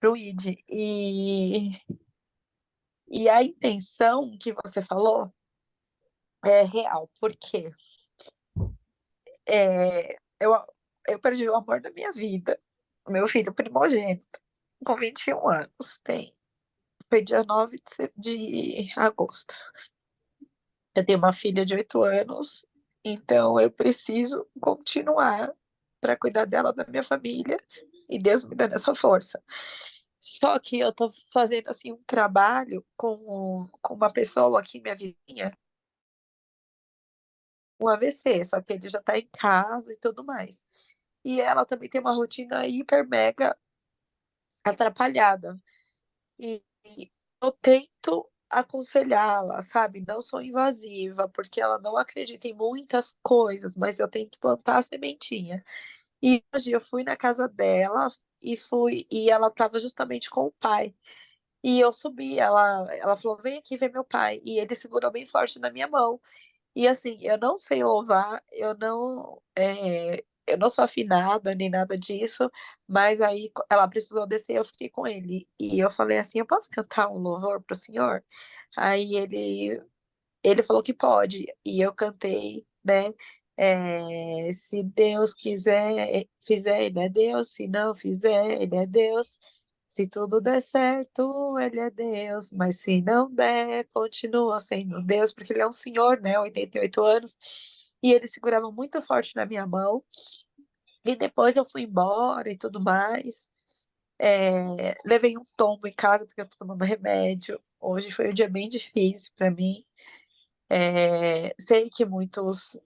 o id. E a intenção que você falou é real, porque eu perdi o amor da minha vida, o meu filho primogênito, com 21 anos, foi dia 9 de agosto. Eu tenho uma filha de 8 anos, então eu preciso continuar para cuidar dela, da minha família, e Deus me dando essa força. Só que eu tô fazendo assim um trabalho com uma pessoa aqui, minha vizinha, um AVC, só que ele já tá em casa e tudo mais. E ela também tem uma rotina hiper mega atrapalhada. E eu tento aconselhá-la, sabe? Não sou invasiva, porque ela não acredita em muitas coisas, mas eu tento plantar a sementinha. E hoje eu fui na casa dela e ela estava justamente com o pai. E eu subi, ela falou: "Vem aqui ver meu pai". E ele segurou bem forte na minha mão. E assim, eu não sei louvar, eu não sou afinada nem nada disso, mas aí ela precisou descer, eu fiquei com ele. E eu falei assim: "Eu posso cantar um louvor para o senhor?". Aí ele falou que pode, e eu cantei, né? Se Deus quiser, fizer, ele é Deus, se não fizer, ele é Deus. Se tudo der certo, ele é Deus, mas se não der, continua sendo Deus, porque ele é um senhor, né? 88 anos, e ele segurava muito forte na minha mão, e depois eu fui embora e tudo mais. Levei um tombo em casa porque eu tô tomando remédio. Hoje foi um dia bem difícil para mim. Sei que muitos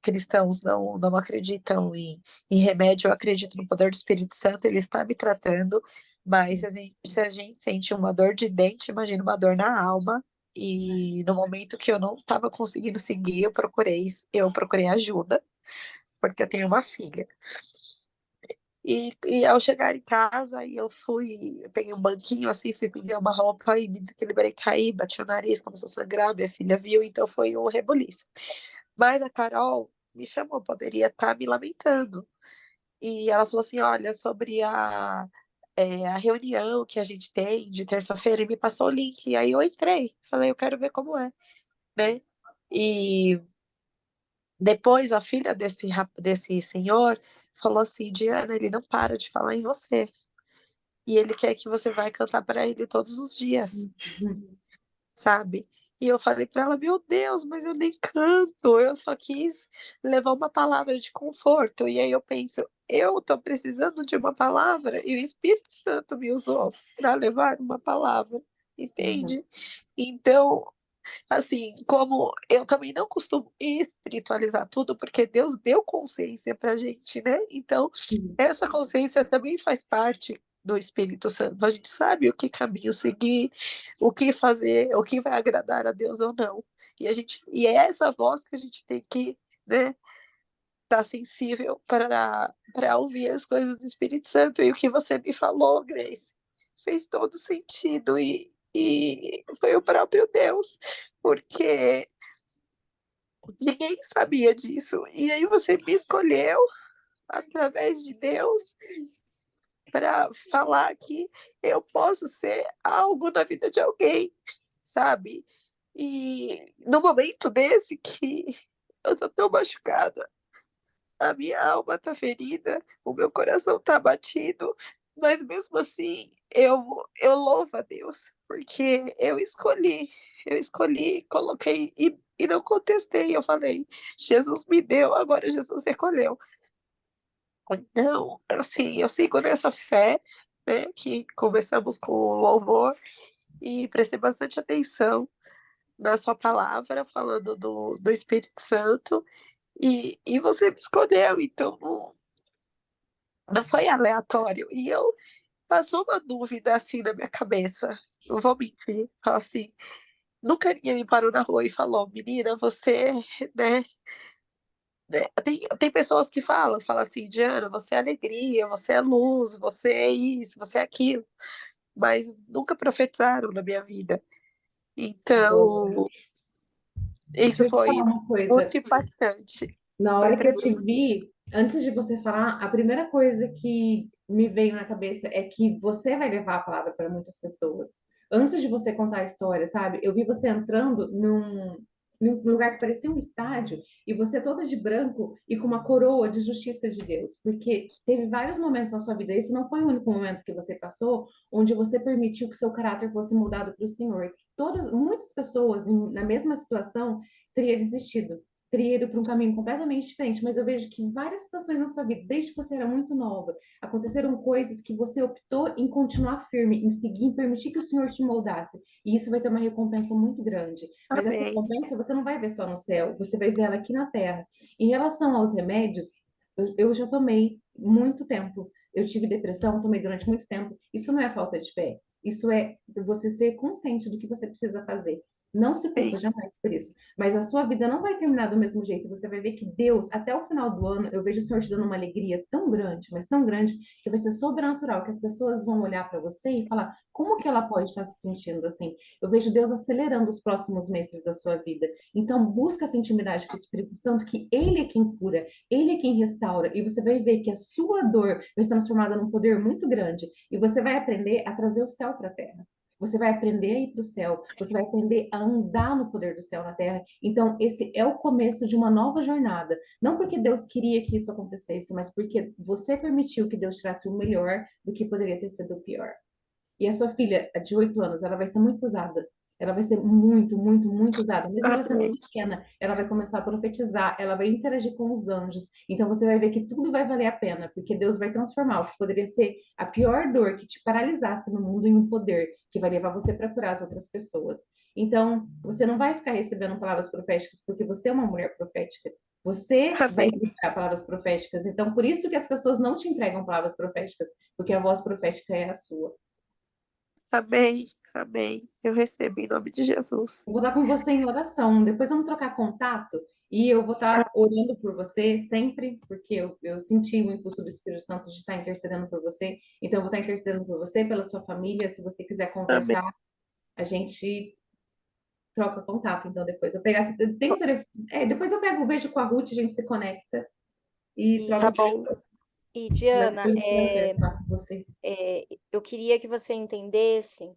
cristãos não acreditam em remédio, eu acredito no poder do Espírito Santo, ele está me tratando, mas se a gente sente uma dor de dente, imagina uma dor na alma, e no momento que eu não estava conseguindo seguir, eu procurei ajuda, porque eu tenho uma filha. E ao chegar em casa, eu peguei um banquinho assim, fiz uma roupa e me desequilibrei, caí, bati o nariz, começou a sangrar, minha filha viu, então foi um reboliço. Mas a Carol me chamou, poderia estar me lamentando. E ela falou assim: olha, sobre a reunião que a gente tem de terça-feira, e me passou o link. E aí eu entrei, falei: eu quero ver como é, né? E depois a filha desse senhor falou assim: Diana, ele não para de falar em você. E ele quer que você vai cantar para ele todos os dias, sabe? E eu falei para ela, meu Deus, mas eu nem canto, eu só quis levar uma palavra de conforto. E aí eu penso, eu estou precisando de uma palavra e o Espírito Santo me usou para levar uma palavra, Uhum. entende? Então, assim, como eu também não costumo espiritualizar tudo, porque Deus deu consciência pra gente, né? Então, Sim. essa consciência também faz parte do Espírito Santo. A gente sabe o que caminho seguir, o que fazer, o que vai agradar a Deus ou não. E é essa voz que a gente tem que, né, estar sensível para ouvir as coisas do Espírito Santo. E o que você me falou, Grace, fez todo sentido e foi o próprio Deus, porque ninguém sabia disso. E aí você me escolheu através de Deus para falar que eu posso ser algo na vida de alguém, sabe? E no momento desse que eu tô tão machucada, a minha alma tá ferida, o meu coração tá batido, mas mesmo assim eu louvo a Deus, porque eu escolhi, coloquei e não contestei, eu falei, Jesus me deu, agora Jesus recolheu. Então, assim, eu sigo nessa fé, né, que começamos com o louvor e prestei bastante atenção na sua palavra, falando do Espírito Santo, e você me escolheu, então não foi aleatório. E eu passou uma dúvida assim na minha cabeça. Não vou mentir. Fala assim, nunca ninguém me parou na rua e falou, menina, você, né? Tem pessoas que falam assim, Diana, você é alegria, você é luz, você é isso, você é aquilo. Mas nunca profetizaram na minha vida. Boa. Então, Deixa isso eu te falar foi uma coisa. muito impactante. Na Foi hora que eu te tremendo. vi, antes de você falar, a primeira coisa que me veio na cabeça é que você vai levar a palavra para muitas pessoas. Antes de você contar a história, sabe? Eu vi você entrando num lugar que parecia um estádio e você toda de branco e com uma coroa de justiça de Deus, porque teve vários momentos na sua vida, esse não foi o único momento que você passou, onde você permitiu que seu caráter fosse mudado para o Senhor. Muitas pessoas na mesma situação teria desistido, teria ido para um caminho completamente diferente, mas eu vejo que em várias situações na sua vida, desde que você era muito nova, aconteceram coisas que você optou em continuar firme, em seguir, em permitir que o Senhor te moldasse, e isso vai ter uma recompensa muito grande. Mas essa Amém. recompensa você não vai ver só no céu, você vai ver ela aqui na terra. Em relação aos remédios, eu já tomei muito tempo. Eu tive depressão, tomei durante muito tempo. Isso não é falta de fé. Isso é você ser consciente do que você precisa fazer. Não se culpa jamais por isso. Mas a sua vida não vai terminar do mesmo jeito. Você vai ver que Deus, até o final do ano, eu vejo o Senhor te dando uma alegria tão grande, mas tão grande, que vai ser sobrenatural, que as pessoas vão olhar para você e falar: como que ela pode estar se sentindo assim? Eu vejo Deus acelerando os próximos meses da sua vida. Então, busca essa intimidade com o Espírito Santo, que Ele é quem cura, Ele é quem restaura, e você vai ver que a sua dor vai ser transformada num poder muito grande, e você vai aprender a trazer o céu para a terra. Você vai aprender a ir para o céu, você vai aprender a andar no poder do céu na terra. Então, esse é o começo de uma nova jornada. Não porque Deus queria que isso acontecesse, mas porque você permitiu que Deus tirasse o melhor do que poderia ter sido o pior. E a sua filha, de 8 anos, ela vai ser muito usada. Ela vai ser muito, muito, muito usada. Mesmo ela sendo Amém. pequena, ela vai começar a profetizar, ela vai interagir com os anjos. Então você vai ver que tudo vai valer a pena, porque Deus vai transformar o que poderia ser a pior dor que te paralisasse no mundo em um poder que vai levar você para curar as outras pessoas. Então, você não vai ficar recebendo palavras proféticas porque você é uma mulher profética. Você vai Amém. liberar palavras proféticas. Então, por isso que as pessoas não te entregam palavras proféticas, porque a voz profética é a sua. Amém, amém. Eu recebo em nome de Jesus. Eu vou estar com você em oração. Depois vamos trocar contato e eu vou estar orando por você sempre, porque eu senti o impulso do Espírito Santo de estar intercedendo por você. Então, eu vou estar intercedendo por você, pela sua família. Se você quiser Amém. conversar, a gente troca contato. Então, depois eu pegar. Tem o telefone. Depois eu pego, vejo com a Ruth, a gente se conecta e E, Tá troca. bom. e Mas Diana, foi um prazer estar com você. eu queria que você entendesse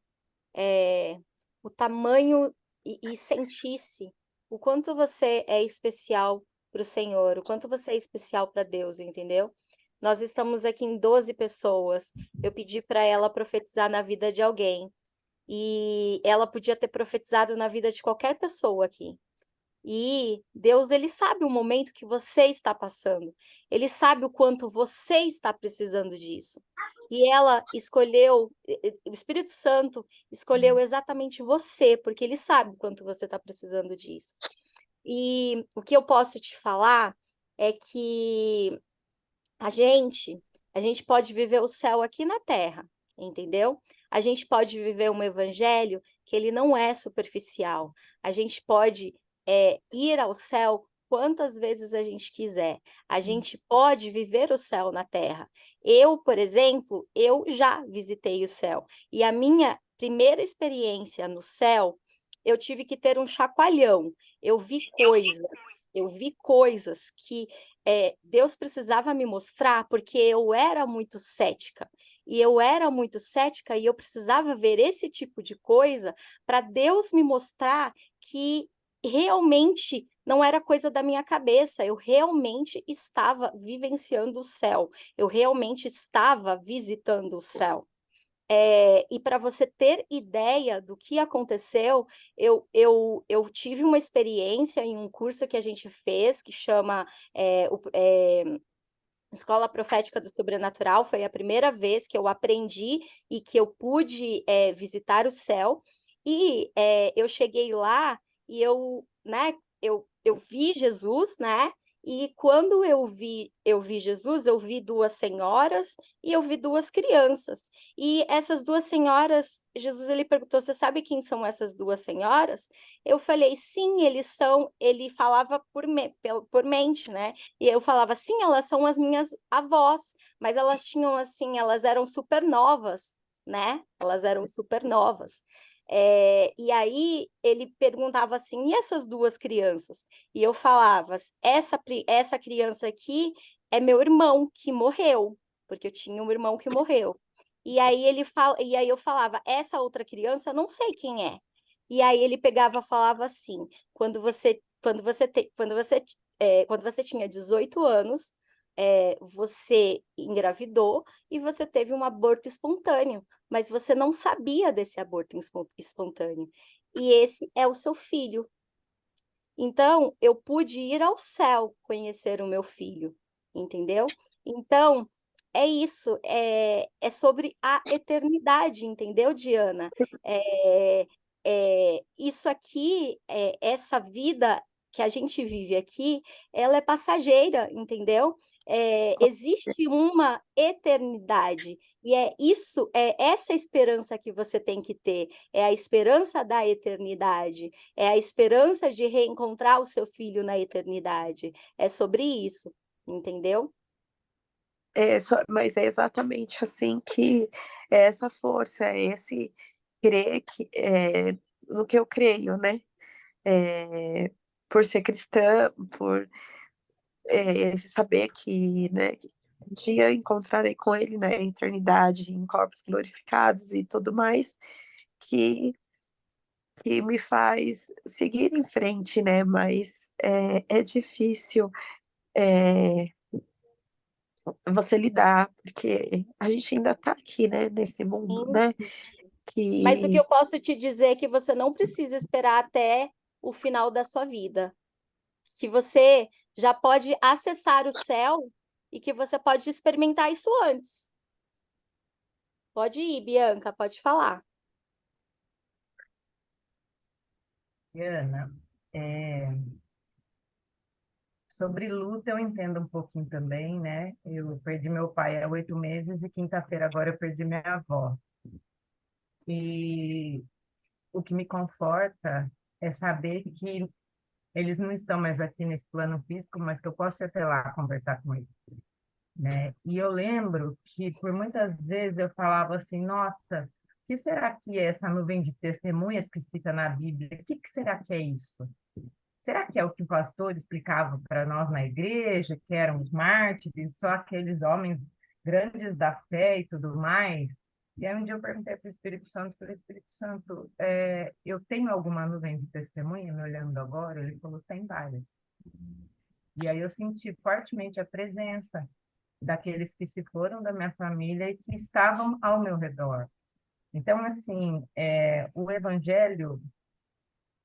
o tamanho e sentisse o quanto você é especial para o Senhor, o quanto você é especial para Deus, entendeu? Nós estamos aqui em 12 pessoas. Eu pedi para ela profetizar na vida de alguém. e ela podia ter profetizado na vida de qualquer pessoa aqui. E Deus, ele sabe o momento que você está passando. Ele sabe o quanto você está precisando disso. E ela escolheu, o Espírito Santo escolheu exatamente você, porque ele sabe o quanto você está precisando disso. E o que eu posso te falar é que a gente, a gente pode viver o céu aqui na terra, entendeu? A gente pode viver um evangelho que ele não é superficial. A gente pode ir ao céu quantas vezes a gente quiser. A gente pode viver o céu na terra. Eu, por exemplo, eu já visitei o céu. E a minha primeira experiência no céu, eu tive que ter um chacoalhão. Eu vi coisas, eu vi coisas que Deus precisava me mostrar, porque eu era muito cética. E eu era muito cética e eu precisava ver esse tipo de coisa para Deus me mostrar que realmente não era coisa da minha cabeça, eu realmente estava vivenciando o céu, eu realmente estava visitando o céu. E para você ter ideia do que aconteceu, eu tive uma experiência em um curso que a gente fez, que chama Escola Profética do Sobrenatural. Foi a primeira vez que eu aprendi e que eu pude visitar o céu. E eu cheguei lá e eu vi Jesus, né? E quando eu vi Jesus, eu vi duas senhoras e eu vi duas crianças. E essas duas senhoras, Jesus ele perguntou: "Você sabe quem são essas duas senhoras?" Eu falei: "Sim, eles são." Ele falava por mente, né? E eu falava: "Sim, elas são as minhas avós." Mas elas tinham assim, elas eram super novas, né? Elas eram super novas. E aí ele perguntava assim: "E essas duas crianças?" E eu falava: essa criança aqui é meu irmão que morreu, porque eu tinha um irmão que morreu." E aí eu falava: "Essa outra criança, eu não sei quem é." E aí ele pegava e falava assim: quando você tinha 18 anos, você engravidou e você teve um aborto espontâneo, mas você não sabia desse aborto espontâneo. E esse é o seu filho. Então, eu pude ir ao céu conhecer o meu filho, entendeu? Então, é isso, é sobre a eternidade, entendeu, Diana? É, isso aqui, essa vida que a gente vive aqui, ela é passageira, entendeu? Existe uma eternidade, e é essa esperança que você tem que ter, é a esperança da eternidade. É a esperança de reencontrar o seu filho na eternidade. É sobre isso, entendeu? Mas é exatamente assim que é essa força, é esse crer no que eu creio, né? É, por ser cristã, por saber que, né, que um dia encontrarei com ele na eternidade, em corpos glorificados e tudo mais, que, que me faz seguir em frente, né? Mas é difícil é, você lidar, porque a gente ainda está aqui, né, nesse mundo, Sim. né? Mas o que Que eu posso te dizer é que você não precisa esperar até o final da sua vida, que você já pode acessar o céu e que você pode experimentar isso antes. Pode ir, Bianca, pode falar. Ana, sobre luta eu entendo um pouquinho também, né? Eu perdi meu pai há 8 meses e quinta-feira agora eu perdi minha avó. E o que me conforta é saber que eles não estão mais aqui nesse plano físico, mas que eu posso ir até lá conversar com eles, né? E eu lembro que por muitas vezes eu falava assim, nossa, o que será que é essa nuvem de testemunhas que cita na Bíblia? O que será que é isso? Será que é o que o pastor explicava para nós na igreja, que eram os mártires, só aqueles homens grandes da fé e tudo mais? E aí um dia eu perguntei para o Espírito Santo, falei, Espírito Santo, eu tenho alguma nuvem de testemunha me olhando agora? Ele falou, tem várias. E aí eu senti fortemente a presença daqueles que se foram da minha família e que estavam ao meu redor. Então, assim, o evangelho,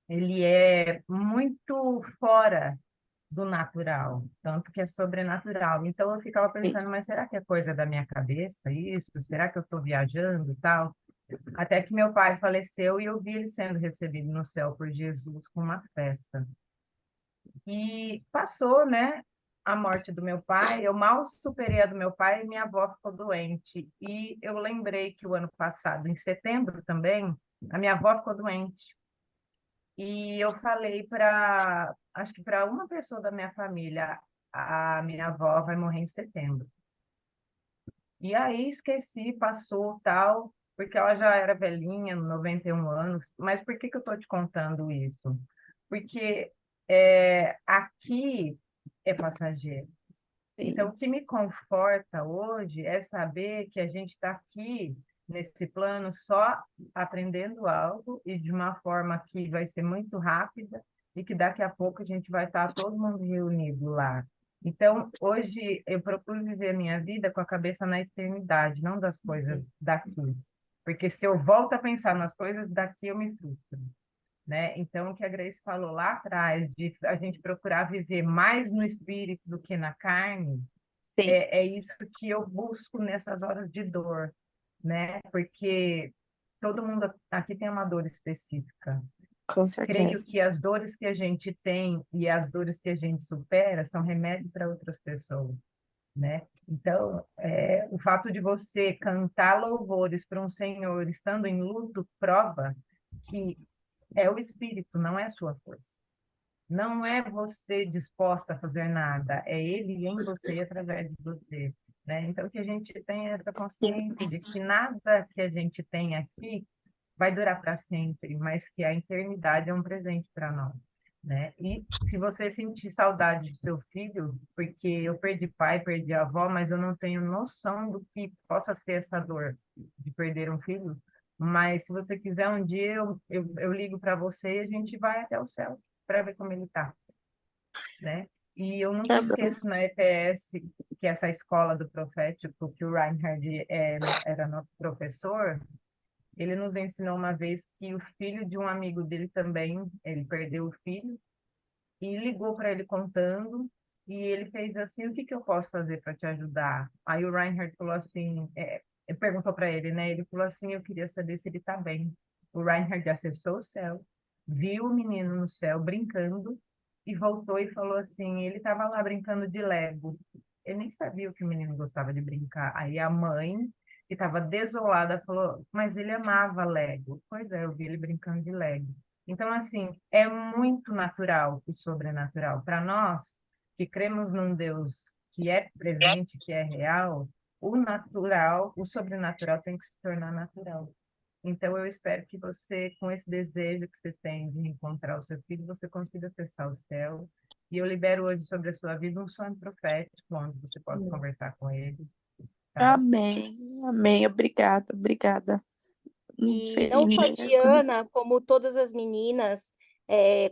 ele é muito fora do natural, tanto que é sobrenatural. Então eu ficava pensando, mas será que é coisa da minha cabeça isso? Será que eu estou viajando e tal? Até que meu pai faleceu e eu vi ele sendo recebido no céu por Jesus com uma festa. E passou, né, a morte do meu pai, eu mal superei a do meu pai e minha avó ficou doente. E eu lembrei que o ano passado, em setembro também, a minha avó ficou doente. E eu falei para, acho que para uma pessoa da minha família, a minha avó vai morrer em setembro. E aí esqueci, passou tal, porque ela já era velhinha, 91 anos. Mas por que que eu estou te contando isso? Porque aqui é passageiro. Então, o que me conforta hoje é saber que a gente está aqui nesse plano só aprendendo algo e de uma forma que vai ser muito rápida e que daqui a pouco a gente vai estar todo mundo reunido lá. Então, hoje eu procuro viver a minha vida com a cabeça na eternidade, não das coisas daqui. Porque se eu volto a pensar nas coisas daqui, eu me frustro, né? Então, o que a Grace falou lá atrás, de a gente procurar viver mais no espírito do que na carne, Sim, é isso que eu busco nessas horas de dor, né? Porque todo mundo aqui tem uma dor específica. com Creio certeza. que as dores que a gente tem e as dores que a gente supera são remédio para outras pessoas, né? Então, o fato de você cantar louvores para um Senhor estando em luto prova que é o Espírito, não é a sua força. Não é você disposta a fazer nada, é Ele em você e através de você, né? Então, que a gente tenha essa consciência de que nada que a gente tem aqui vai durar para sempre, mas que a eternidade é um presente para nós, né? E se você sentir saudade do seu filho, porque eu perdi pai, perdi avó, mas eu não tenho noção do que possa ser essa dor de perder um filho, mas se você quiser um dia, eu ligo para você e a gente vai até o céu para ver como ele está, né? E eu nunca Tá bom. esqueço na ETS, que essa escola do profético, que o Reinhard era nosso professor, ele nos ensinou uma vez que o filho de um amigo dele também, ele perdeu o filho, e ligou para ele contando, e ele fez assim, o que que eu posso fazer para te ajudar? Aí o Reinhard falou assim, perguntou para ele, né? Ele falou assim, eu queria saber se ele está bem. O Reinhard acessou o céu, viu o menino no céu brincando, e voltou e falou assim, ele estava lá brincando de Lego. Ele nem sabia o que o menino gostava de brincar. Aí a mãe, que estava desolada, falou, mas ele amava Lego. Pois é, eu vi ele brincando de Lego. Então, assim, é muito natural o sobrenatural. Para nós, que cremos num Deus que é presente, que é real, o natural, o sobrenatural tem que se tornar natural. Então, eu espero que você, com esse desejo que você tem de encontrar o seu filho, você consiga acessar o céu. E eu libero hoje sobre a sua vida um sonho profético, onde você pode conversar com ele, tá? Amém, amém. Obrigada, obrigada. Não E sei não só nem. Diana, como todas as meninas,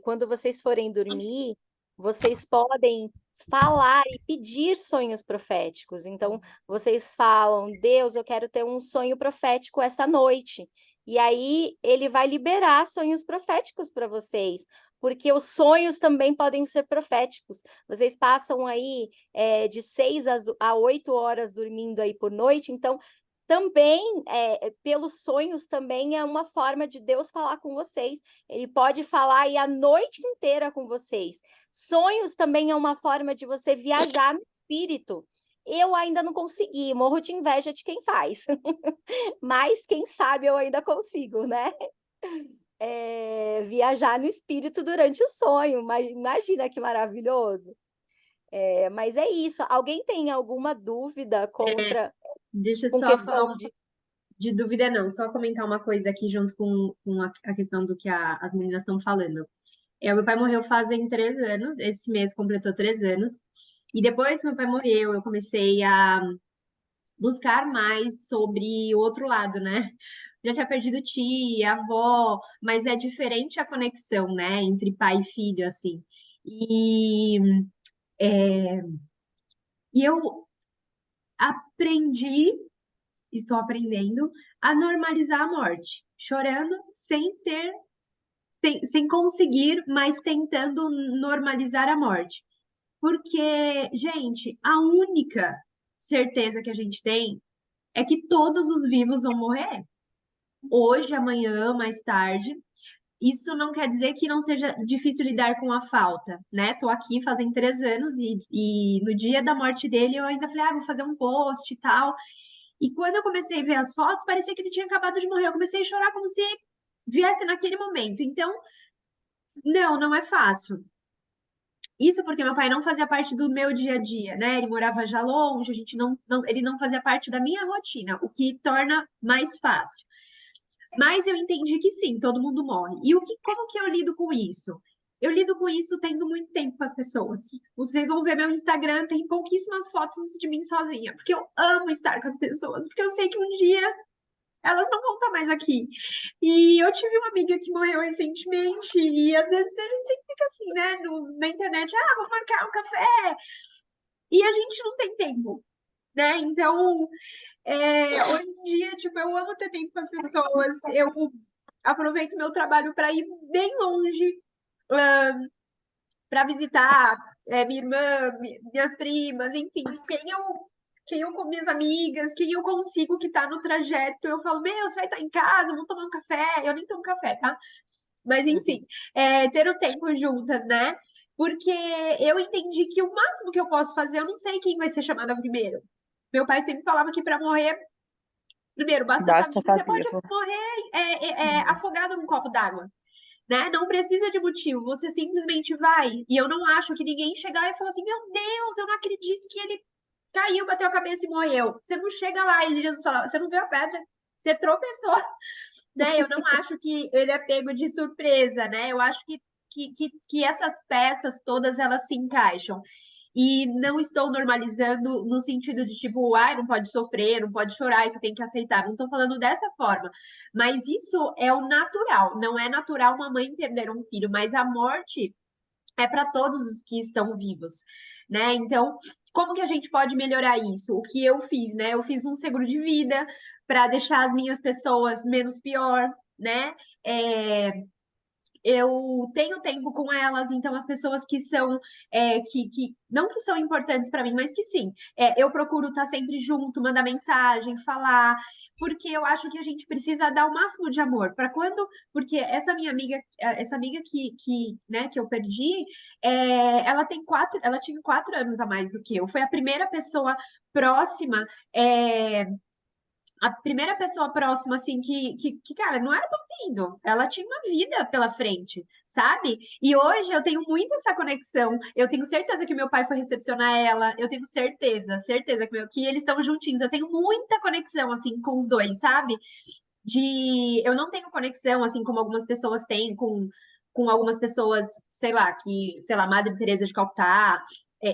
quando vocês forem dormir, vocês podem falar e pedir sonhos proféticos. Então, vocês falam, Deus, eu quero ter um sonho profético essa noite. E aí, ele vai liberar sonhos proféticos para vocês, porque os sonhos também podem ser proféticos. Vocês passam aí de 6 a 8 horas dormindo aí por noite, então também, pelos sonhos, também é uma forma de Deus falar com vocês. Ele pode falar aí a noite inteira com vocês. Sonhos também é uma forma de você viajar no espírito. Eu ainda não consegui, morro de inveja de quem faz. Mas quem sabe eu ainda consigo, né? Viajar no espírito durante o sonho. Mas imagina que maravilhoso. Mas é isso. Alguém tem alguma dúvida Deixa eu com só falar questão de. de dúvida, não, só comentar uma coisa aqui junto com a questão do que as meninas estão falando. Meu pai morreu fazem 3 anos, esse mês completou 3 anos, e depois que meu pai morreu, eu comecei a buscar mais sobre o outro lado, né? Já tinha perdido tia, avó, mas é diferente a conexão, né, entre pai e filho, assim. E, é, e eu aprendi estou aprendendo a normalizar a morte, chorando sem conseguir, mas tentando normalizar a morte. Porque, gente, a única certeza que a gente tem é que todos os vivos vão morrer. Hoje, amanhã, mais tarde. Isso não quer dizer que não seja difícil lidar com a falta, né? Tô aqui fazem 3 anos e no dia da morte dele eu ainda falei, vou fazer um post e tal. E quando eu comecei a ver as fotos, parecia que ele tinha acabado de morrer. Eu comecei a chorar como se viesse naquele momento. Então, não é fácil. Isso porque meu pai não fazia parte do meu dia a dia, né? Ele morava já longe, a gente ele não fazia parte da minha rotina, o que torna mais fácil. Mas eu entendi que sim, todo mundo morre. E como que eu lido com isso? Eu lido com isso tendo muito tempo com as pessoas. Vocês vão ver meu Instagram, tem pouquíssimas fotos de mim sozinha, porque eu amo estar com as pessoas, porque eu sei que um dia elas não vão estar mais aqui. E eu tive uma amiga que morreu recentemente, e às vezes a gente sempre fica assim, né, na internet, vou marcar um café, e a gente não tem tempo, né? Então, hoje em dia, tipo, eu amo ter tempo com as pessoas, eu aproveito meu trabalho para ir bem longe, para visitar minha irmã, minhas primas, enfim, quem eu com minhas amigas, quem eu consigo que tá no trajeto, eu falo, você vai estar em casa, vamos tomar um café, eu nem tomo café, tá? Mas enfim, ter o tempo juntas, né? Porque eu entendi que o máximo que eu posso fazer, eu não sei quem vai ser chamada primeiro. Meu pai sempre falava que para morrer, primeiro, basta estar Basta vivo. estar Você pode vivo. morrer afogado num copo d'água, né? Não precisa de motivo, você simplesmente vai. E eu não acho que ninguém chegar e falar assim, meu Deus, eu não acredito que ele caiu, bateu a cabeça e morreu. Você não chega lá e Jesus fala, você não viu a pedra, você tropeçou, né? Eu não acho que ele é pego de surpresa, né? Eu acho que essas peças todas elas se encaixam. E não estou normalizando no sentido de tipo, não pode sofrer, não pode chorar, você tem que aceitar. Não estou falando dessa forma. Mas isso é o natural. Não é natural uma mãe perder um filho, mas a morte é para todos os que estão vivos, né? Então, como que a gente pode melhorar isso? O que eu fiz, né? Eu fiz um seguro de vida para deixar as minhas pessoas menos pior, né? Eu tenho tempo com elas, então as pessoas que são, que não que são importantes para mim, mas que sim, eu procuro estar sempre junto, mandar mensagem, falar, porque eu acho que a gente precisa dar o máximo de amor, porque essa minha amiga, né, que eu perdi, ela tinha 4 anos a mais do que eu, foi a primeira pessoa próxima, assim, cara, não era tão lindo. Ela tinha uma vida pela frente, sabe? E hoje eu tenho muito essa conexão. Eu tenho certeza que meu pai foi recepcionar ela. Eu tenho certeza que eles estão juntinhos. Eu tenho muita conexão, assim, com os dois, sabe? Eu não tenho conexão, assim, como algumas pessoas têm com algumas pessoas, sei lá, Madre Teresa de Calcutá.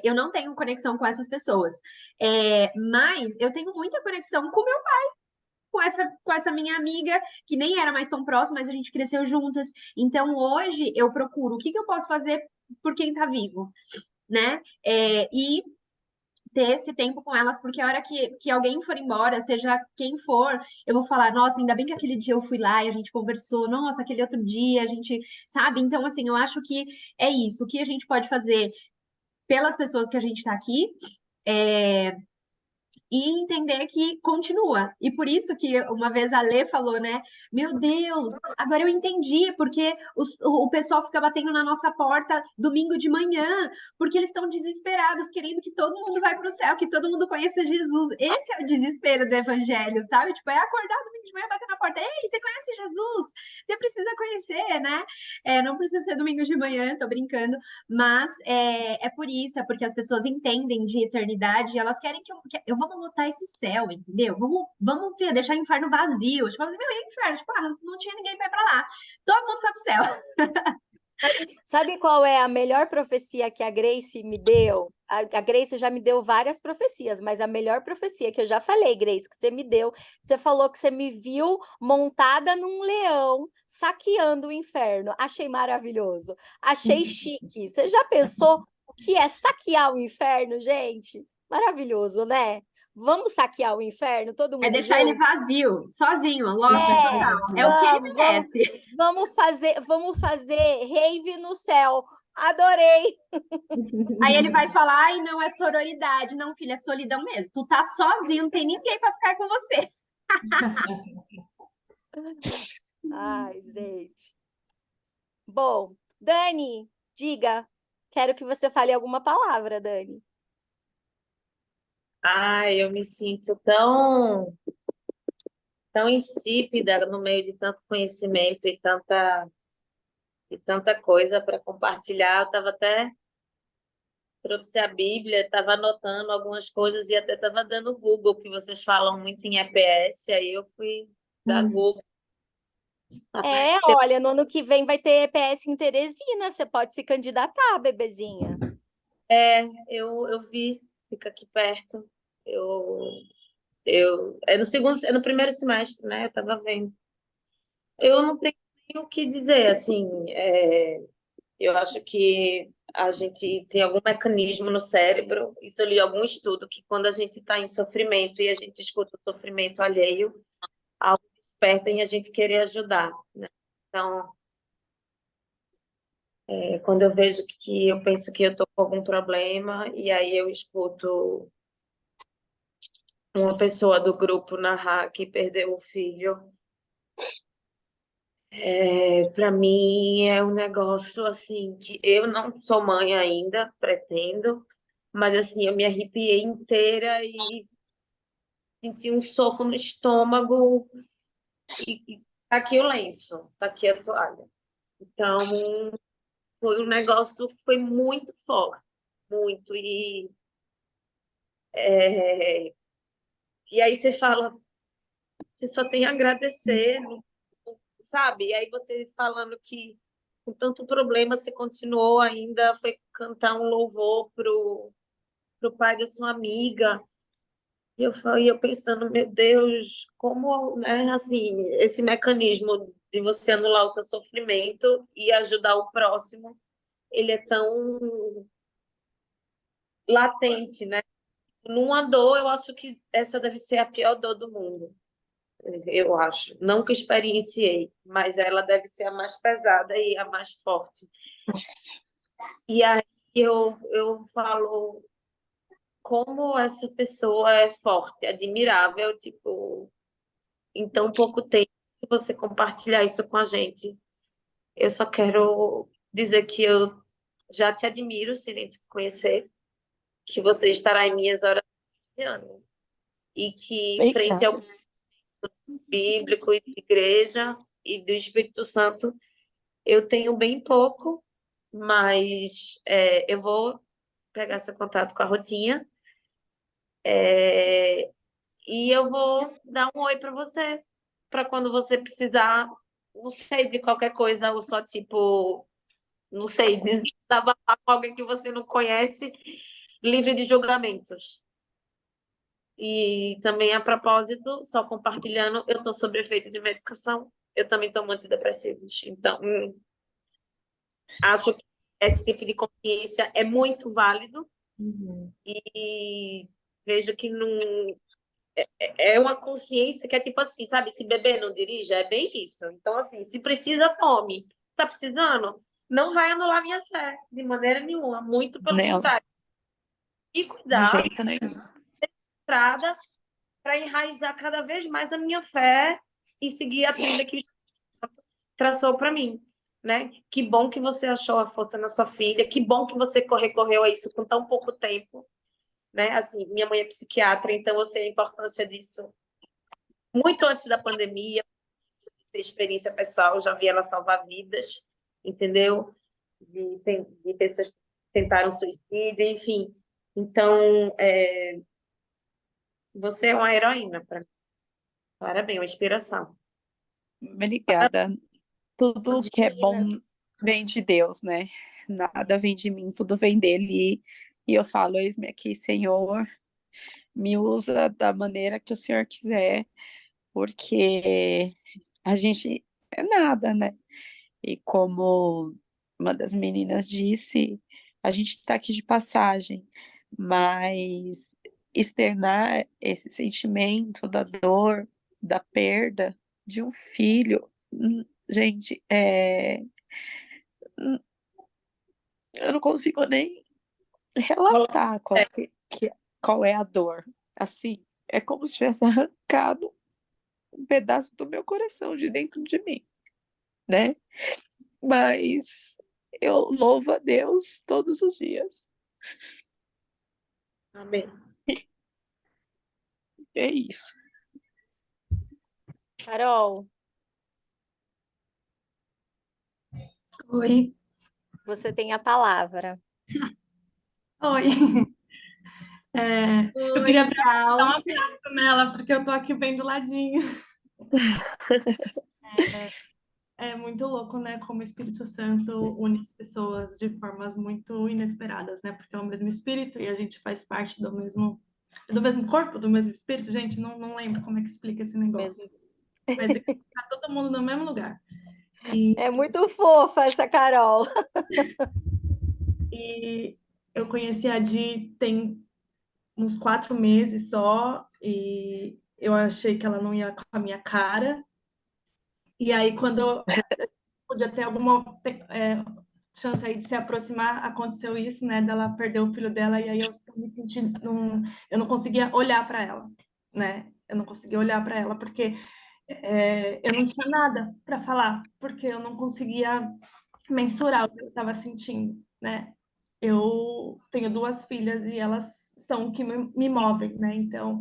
Eu não tenho conexão com essas pessoas. Mas eu tenho muita conexão com meu com essa minha amiga, que nem era mais tão próxima, mas a gente cresceu juntas. Então, hoje, eu procuro o que eu posso fazer por quem tá vivo, né? E ter esse tempo com elas, porque a hora que alguém for embora, seja quem for, eu vou falar, nossa, ainda bem que aquele dia eu fui lá e a gente conversou, nossa, aquele outro dia a gente, sabe? Então, assim, eu acho que é isso. O que a gente pode fazer pelas pessoas que a gente tá aqui, e entender que continua. E por isso que uma vez a Lê falou, né? Meu Deus, agora eu entendi porque o pessoal fica batendo na nossa porta domingo de manhã, porque eles estão desesperados, querendo que todo mundo vá para o céu, que todo mundo conheça Jesus. Esse é o desespero do evangelho, sabe? Tipo, é acordar domingo de manhã, bater na porta. Ei, você conhece Jesus? Você precisa conhecer, né? Não precisa ser domingo de manhã, tô brincando, mas é por isso, é porque as pessoas entendem de eternidade e elas querem que eu vamos lotar esse céu, entendeu? Vamos deixar o inferno vazio. Tipo assim, meu, e inferno? Tipo, não tinha ninguém pra ir pra lá. Todo mundo foi pro céu. Sabe qual é a melhor profecia que a Grace me deu? A Grace já me deu várias profecias, mas a melhor profecia que eu já falei, Grace, que você me deu, você falou que você me viu montada num leão saqueando o inferno. Achei maravilhoso. Achei chique. Você já pensou o que é saquear o inferno, gente? Maravilhoso, né? Vamos saquear o inferno, todo É mundo deixar ele junto? vazio, sozinho, lost É, total. É o que ele merece. vamos fazer rave no céu. Adorei. Aí ele vai falar, ai, não é sororidade. Não, filha, é solidão mesmo. Tu tá sozinho, não tem ninguém pra ficar com você. Ai, gente. Bom, Dani, diga. Quero que você fale alguma palavra, Dani. Ai, eu me sinto tão insípida no meio de tanto conhecimento e tanta coisa para compartilhar. Eu estava até trouxe a Bíblia, estava anotando algumas coisas e até estava dando Google, que vocês falam muito em EPS, aí eu fui dar Google. Olha, no ano que vem vai ter EPS em Teresina. Você pode se candidatar, bebezinha. Eu vi, fica aqui perto. É no primeiro semestre, né? Eu estava vendo. Eu não tenho nem o que dizer, assim, eu acho que a gente tem algum mecanismo no cérebro, isso eu li em algum estudo, que quando a gente está em sofrimento e a gente escuta o sofrimento alheio, algo desperta em a gente querer ajudar, né? Então, quando eu vejo que eu penso que eu estou com algum problema, e aí eu escuto uma pessoa do grupo narrar que perdeu o filho, para mim é um negócio assim que eu não sou mãe ainda, pretendo, mas assim eu me arrepiei inteira e senti um soco no estômago e tá aqui o lenço, tá aqui a toalha. Então foi um negócio que foi muito forte, muito e aí você fala, você só tem a agradecer, sabe? E aí você falando que com tanto problema você continuou ainda, foi cantar um louvor pro pai da sua amiga. E eu pensando, meu Deus, como, né, assim, esse mecanismo de você anular o seu sofrimento e ajudar o próximo, ele é tão latente, né? Numa dor, eu acho que essa deve ser a pior dor do mundo. Eu acho. Nunca experienciei, mas ela deve ser a mais pesada e a mais forte. E aí eu falo como essa pessoa é forte, admirável, tipo, em tão pouco tempo você compartilhar isso com a gente. Eu só quero dizer que eu já te admiro, sem nem te conhecer, que você estará em minhas orações esse ano. E que, frente ao Obrigada. bíblico e de igreja e do Espírito Santo, eu tenho bem pouco, mas eu vou pegar seu contato com a Rotinha e eu vou dar um oi para você, para quando você precisar, não sei, de qualquer coisa, ou só tipo, não sei, desabafar com alguém que você não conhece, livre de julgamentos. E também, a propósito, só compartilhando, eu estou sob efeito de medicação, eu também tomo antidepressivos. Então, acho que esse tipo de consciência é muito válido e vejo que não é uma consciência que é tipo assim, sabe? Se beber não dirija, é bem isso. Então, assim, se precisa, tome. Tá precisando? Não vai anular minha fé, de maneira nenhuma. Muito pelo Não, contrário. E de cuidar jeito nenhum. para enraizar cada vez mais a minha fé e seguir a trilha que traçou para mim, né? Que bom que você achou a força na sua filha, que bom que você recorreu a isso com tão pouco tempo, né? Assim, minha mãe é psiquiatra, então eu sei a importância disso muito antes da pandemia, ter experiência pessoal, já vi ela salvar vidas, entendeu? De pessoas que tentaram suicídio, enfim. Então, você é uma heroína para mim. Parabéns, uma inspiração. Obrigada. Tudo que é bom Meninas, vem de Deus, né? Nada vem de mim, tudo vem dele. E eu falo, eis-me aqui, Senhor, me usa da maneira que o Senhor quiser, porque a gente é nada, né? E como uma das meninas disse, a gente está aqui de passagem, mas externar esse sentimento da dor, da perda de um filho. Gente, eu não consigo nem relatar qual é a dor. Assim, é como se tivesse arrancado um pedaço do meu coração de dentro de mim, né? Mas eu louvo a Deus todos os dias. Amém. É isso. Carol, Oi. você tem a palavra. Oi. Eu Oi, queria dar tchau. um abraço nela, porque eu tô aqui bem do ladinho. É muito louco, né? Como o Espírito Santo une as pessoas de formas muito inesperadas, né? Porque é o mesmo Espírito e a gente faz parte do mesmo corpo, do mesmo Espírito. Gente, não lembro como é que explica esse negócio. Mesmo. Mas tá todo mundo no mesmo lugar. E, É muito fofa essa Carol. e eu conheci a Di tem uns 4 meses só, e eu achei que ela não ia com a minha cara. E aí, quando eu podia ter alguma chance aí de se aproximar, aconteceu isso, né? Dela perder o filho dela, e aí eu me senti eu não conseguia olhar para ela, né? Eu não conseguia olhar para ela porque eu não tinha nada para falar, porque eu não conseguia mensurar o que eu estava sentindo, né? Eu tenho 2 filhas e elas são o que me movem, né? Então,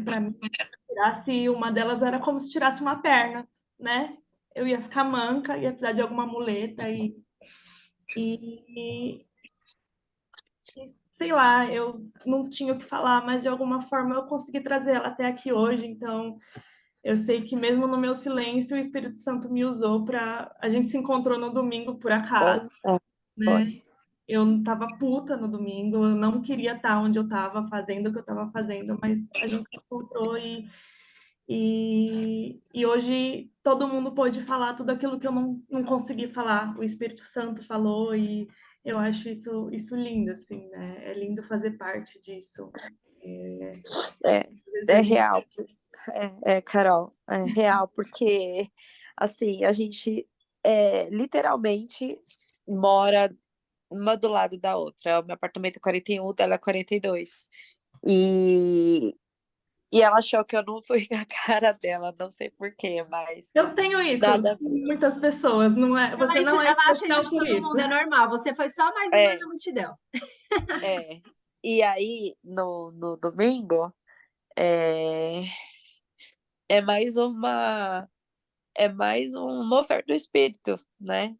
para mim, tirasse uma delas era como se tirasse uma perna, né? Eu ia ficar manca, ia precisar de alguma muleta e sei lá, eu não tinha o que falar, mas de alguma forma eu consegui trazer ela até aqui hoje. Então, eu sei que mesmo no meu silêncio, o Espírito Santo me usou para. A gente se encontrou no domingo por acaso, né? Foi. Eu estava puta no domingo, eu não queria estar onde eu estava fazendo o que eu estava fazendo, mas a gente se encontrou e hoje todo mundo pôde falar tudo aquilo que eu não consegui falar. O Espírito Santo falou e eu acho isso lindo, assim, né? É lindo fazer parte disso. É, é real. Carol, é real, porque assim, a gente literalmente mora uma do lado da outra. O meu apartamento é 41, o dela é 42. E ela achou que eu não fui a cara dela, não sei por quê, mas Eu tenho isso, nada. muitas pessoas, não é? Você não é Ela acha isso especial de por todo isso. mundo, é normal. Você foi só mais uma É, na multidão. é. E aí, no domingo, é, é mais uma. É mais um mover do espírito, né?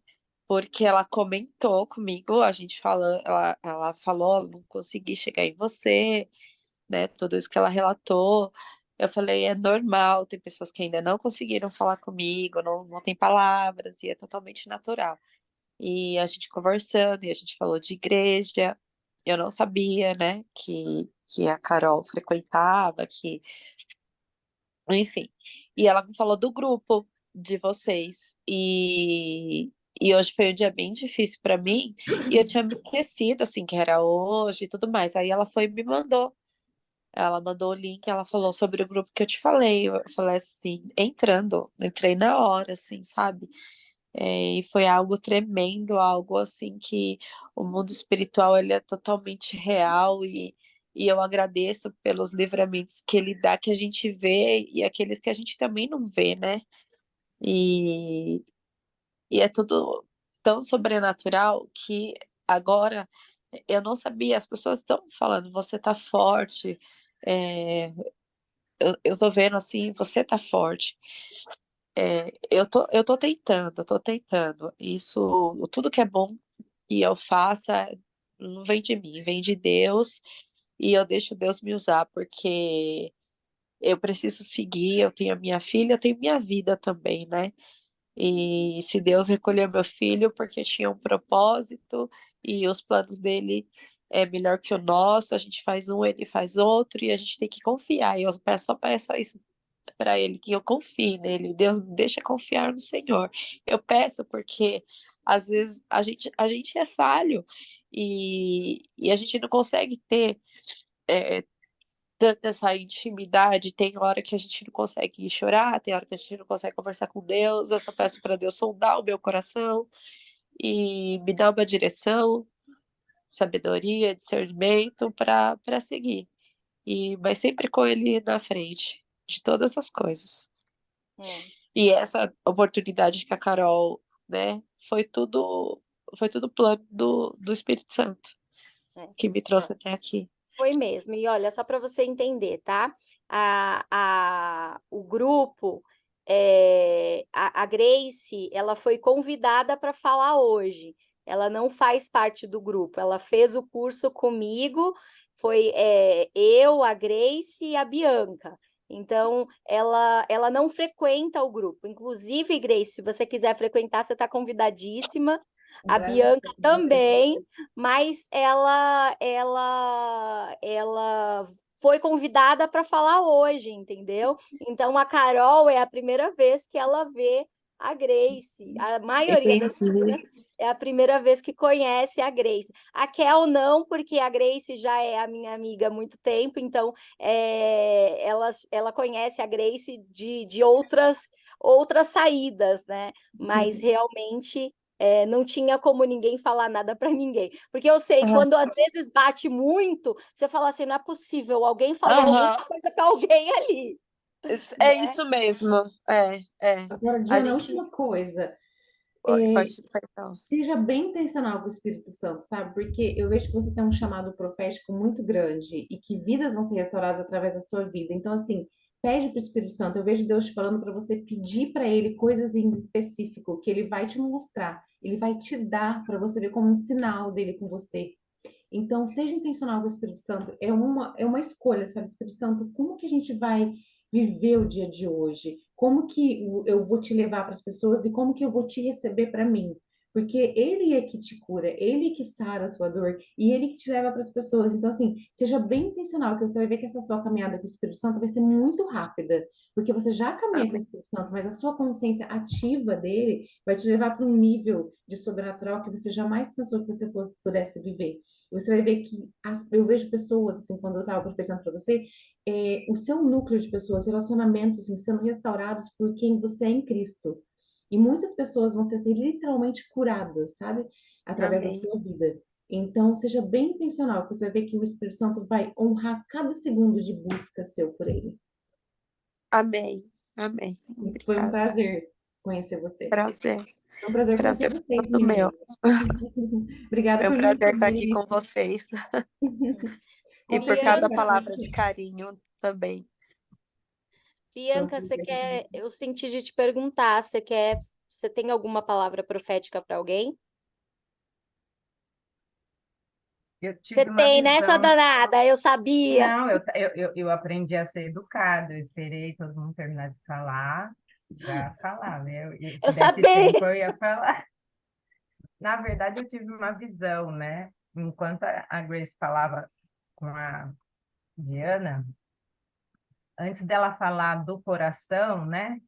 Porque ela comentou comigo, a gente falando, ela falou, não consegui chegar em você, né? Tudo isso que ela relatou. Eu falei, é normal, tem pessoas que ainda não conseguiram falar comigo, não tem palavras, e é totalmente natural. E a gente conversando, e a gente falou de igreja. Eu não sabia, né, que a Carol frequentava, enfim. E ela me falou do grupo de vocês. E hoje foi um dia bem difícil para mim. E eu tinha me esquecido, assim, que era hoje e tudo mais. Aí ela foi e me mandou. Ela mandou o link, ela falou sobre o grupo que eu te falei. Eu falei assim, entrei na hora, assim, sabe? E foi algo tremendo, algo assim que o mundo espiritual ele é totalmente real e eu agradeço pelos livramentos que ele dá, que a gente vê e aqueles que a gente também não vê, né? E, e é tudo tão sobrenatural que agora eu não sabia, as pessoas estão falando, você tá forte, é, eu tô vendo assim, você tá forte. Eu tô tentando. Isso, tudo que é bom que eu faça não vem de mim, vem de Deus, e eu deixo Deus me usar, porque eu preciso seguir, eu tenho a minha filha, eu tenho minha vida também, né? E se Deus recolheu meu filho porque tinha um propósito e os planos dele é melhor que o nosso, a gente faz um, ele faz outro, e a gente tem que confiar. E eu peço isso para ele, que eu confie nele. Deus me deixa confiar no Senhor. Eu peço porque às vezes a gente é falho e a gente não consegue ter tanta essa intimidade, tem hora que a gente não consegue chorar, tem hora que a gente não consegue conversar com Deus, eu só peço para Deus sondar o meu coração e me dar uma direção, sabedoria, discernimento para seguir. Mas sempre com ele na frente de todas as coisas. E essa oportunidade que a Carol, né, foi tudo plano do Espírito Santo que me trouxe até aqui. Foi mesmo. E olha, só para você entender, tá? O grupo, a Grace, ela foi convidada para falar hoje. Ela não faz parte do grupo. Ela fez o curso comigo. Foi eu, a Grace e a Bianca. Então, ela não frequenta o grupo. Inclusive, Grace, se você quiser frequentar, você está convidadíssima. A Bianca também, mas ela foi convidada para falar hoje, entendeu? Então, a Carol é a primeira vez que ela vê a Grace. A maioria das meninas é a primeira vez que conhece a Grace. A Kel não, porque a Grace já é a minha amiga há muito tempo, então ela conhece a Grace de outras saídas, né? Mas realmente não tinha como ninguém falar nada para ninguém. Porque eu sei que quando às vezes bate muito, você fala assim, não é possível, alguém falou alguma coisa para alguém ali. É isso mesmo. Agora, A Diana, gente... última coisa. Pode falar. Seja bem intencional com o Espírito Santo, sabe? Porque eu vejo que você tem um chamado profético muito grande e que vidas vão ser restauradas através da sua vida. Então, assim, pede para o Espírito Santo. Eu vejo Deus te falando para você pedir para Ele coisas em específico que Ele vai te mostrar, Ele vai te dar para você ver como um sinal dele com você. Então, seja intencional com o Espírito Santo. É uma escolha, sabe? Espírito Santo, como que a gente vai viver o dia de hoje? Como que eu vou te levar para as pessoas e como que eu vou te receber para mim? Porque ele é que te cura, ele que sara a tua dor e ele que te leva para as pessoas. Então, assim, seja bem intencional, que você vai ver que essa sua caminhada com o Espírito Santo vai ser muito rápida, porque você já caminha com o Espírito Santo, mas a sua consciência ativa dele vai te levar para um nível de sobrenatural que você jamais pensou que você pudesse viver. Você vai ver que eu vejo pessoas, assim, quando eu estava professando para você, o seu núcleo de pessoas, relacionamentos, assim, sendo restaurados por quem você é em Cristo. E muitas pessoas vão ser assim, literalmente curadas, sabe? Através da sua vida. Então, seja bem intencional, que você vai ver que o Espírito Santo vai honrar cada segundo de busca seu por ele. Amém. Foi um Obrigada. prazer conhecer você. Prazer. Foi um prazer conhecer Foi vocês, todo meu. Obrigada É um por me prazer estar aqui receberem. com vocês. E Com por certeza, cada Bianca, palavra de carinho também. Bianca, eu senti de te perguntar, você tem alguma palavra profética para alguém? Eu Você tive uma tem, né, sua visão. danada? Eu sabia. Não, eu aprendi a ser educado, eu esperei todo mundo terminar de falar para falar, né? Se Eu desse sabia. tempo, eu ia falar. Na verdade, eu tive uma visão, né? Enquanto a Grace falava com a Diana, antes dela falar do coração, né?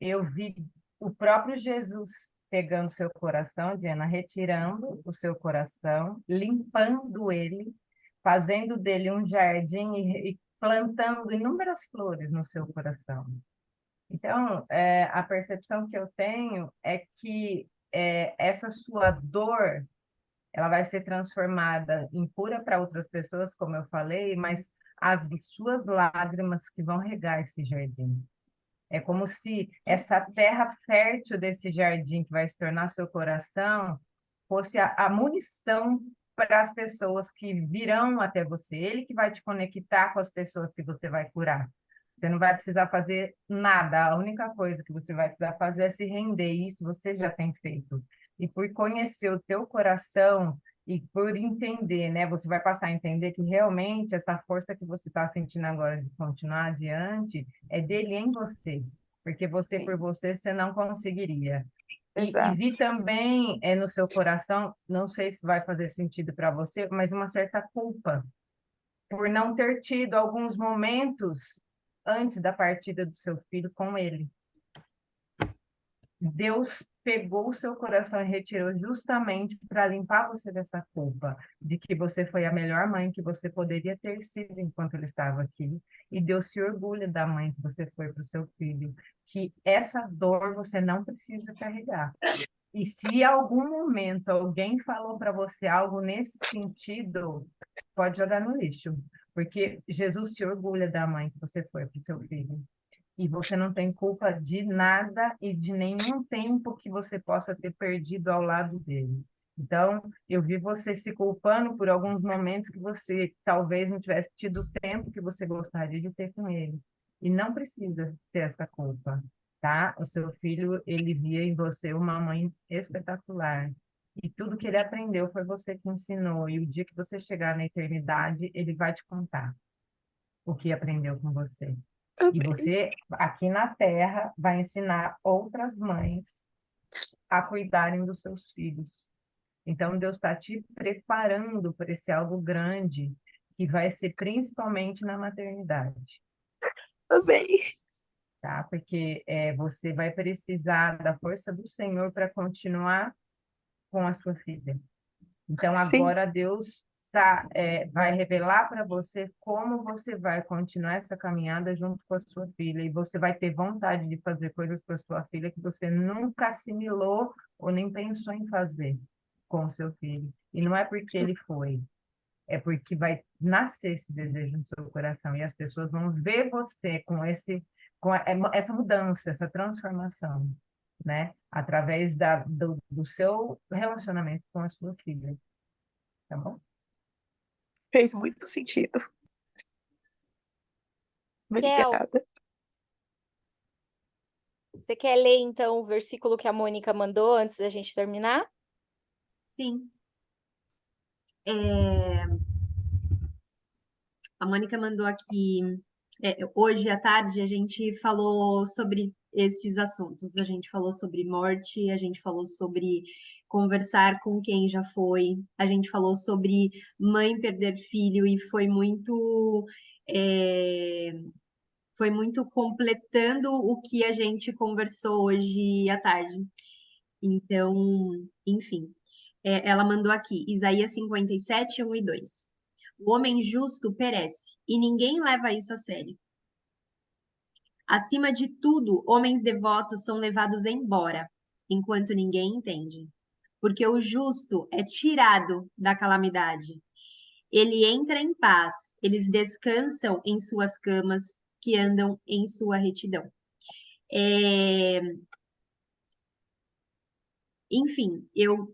Eu vi o próprio Jesus pegando seu coração, Diana, retirando o seu coração, limpando ele, fazendo dele um jardim e plantando inúmeras flores no seu coração. Então, a percepção que eu tenho é que essa sua dor, ela vai ser transformada em cura para outras pessoas, como eu falei, mas as suas lágrimas que vão regar esse jardim. É como se essa terra fértil desse jardim que vai se tornar seu coração fosse a munição para as pessoas que virão até você. Ele que vai te conectar com as pessoas que você vai curar. Você não vai precisar fazer nada. A única coisa que você vai precisar fazer é se render. Isso você já tem feito. E por conhecer o teu coração e por entender, né? Você vai passar a entender que realmente essa força que você está sentindo agora de continuar adiante é dele em você, porque você por você não conseguiria. E vi também no seu coração, não sei se vai fazer sentido para você, mas uma certa culpa por não ter tido alguns momentos antes da partida do seu filho com ele. Deus pegou o seu coração e retirou justamente para limpar você dessa culpa, de que você foi a melhor mãe que você poderia ter sido enquanto ele estava aqui. E Deus se orgulha da mãe que você foi para o seu filho, que essa dor você não precisa carregar. E se em algum momento alguém falou para você algo nesse sentido, pode jogar no lixo, porque Jesus se orgulha da mãe que você foi para o seu filho. E você não tem culpa de nada e de nenhum tempo que você possa ter perdido ao lado dele. Então, eu vi você se culpando por alguns momentos que você talvez não tivesse tido o tempo que você gostaria de ter com ele. E não precisa ter essa culpa, tá? O seu filho, ele via em você uma mãe espetacular. E tudo que ele aprendeu foi você que ensinou. E o dia que você chegar na eternidade, ele vai te contar o que aprendeu com você. E você, aqui na Terra, vai ensinar outras mães a cuidarem dos seus filhos. Então, Deus está te preparando para esse algo grande, que vai ser principalmente na maternidade, Amém. tá? Porque você vai precisar da força do Senhor para continuar com a sua filha. Então, Sim. agora Deus vai revelar para você como você vai continuar essa caminhada junto com a sua filha. E você vai ter vontade de fazer coisas com a sua filha que você nunca assimilou ou nem pensou em fazer com o seu filho. E não é porque ele foi, é porque vai nascer esse desejo no seu coração. E as pessoas vão ver você com essa mudança, essa transformação, né? Através do seu relacionamento com a sua filha. Tá bom? Fez muito sentido. Kel, Obrigada. você quer ler, então, o versículo que a Mônica mandou antes da gente terminar? Sim. A Mônica mandou aqui. Hoje à tarde a gente falou sobre esses assuntos. A gente falou sobre morte, a gente falou sobre conversar com quem já foi, a gente falou sobre mãe perder filho e foi muito completando o que a gente conversou hoje à tarde. Então, enfim, ela mandou aqui, Isaías 57, 1 e 2. O homem justo perece, e ninguém leva isso a sério. Acima de tudo, homens devotos são levados embora, enquanto ninguém entende. Porque o justo é tirado da calamidade. Ele entra em paz, eles descansam em suas camas, que andam em sua retidão. Enfim, eu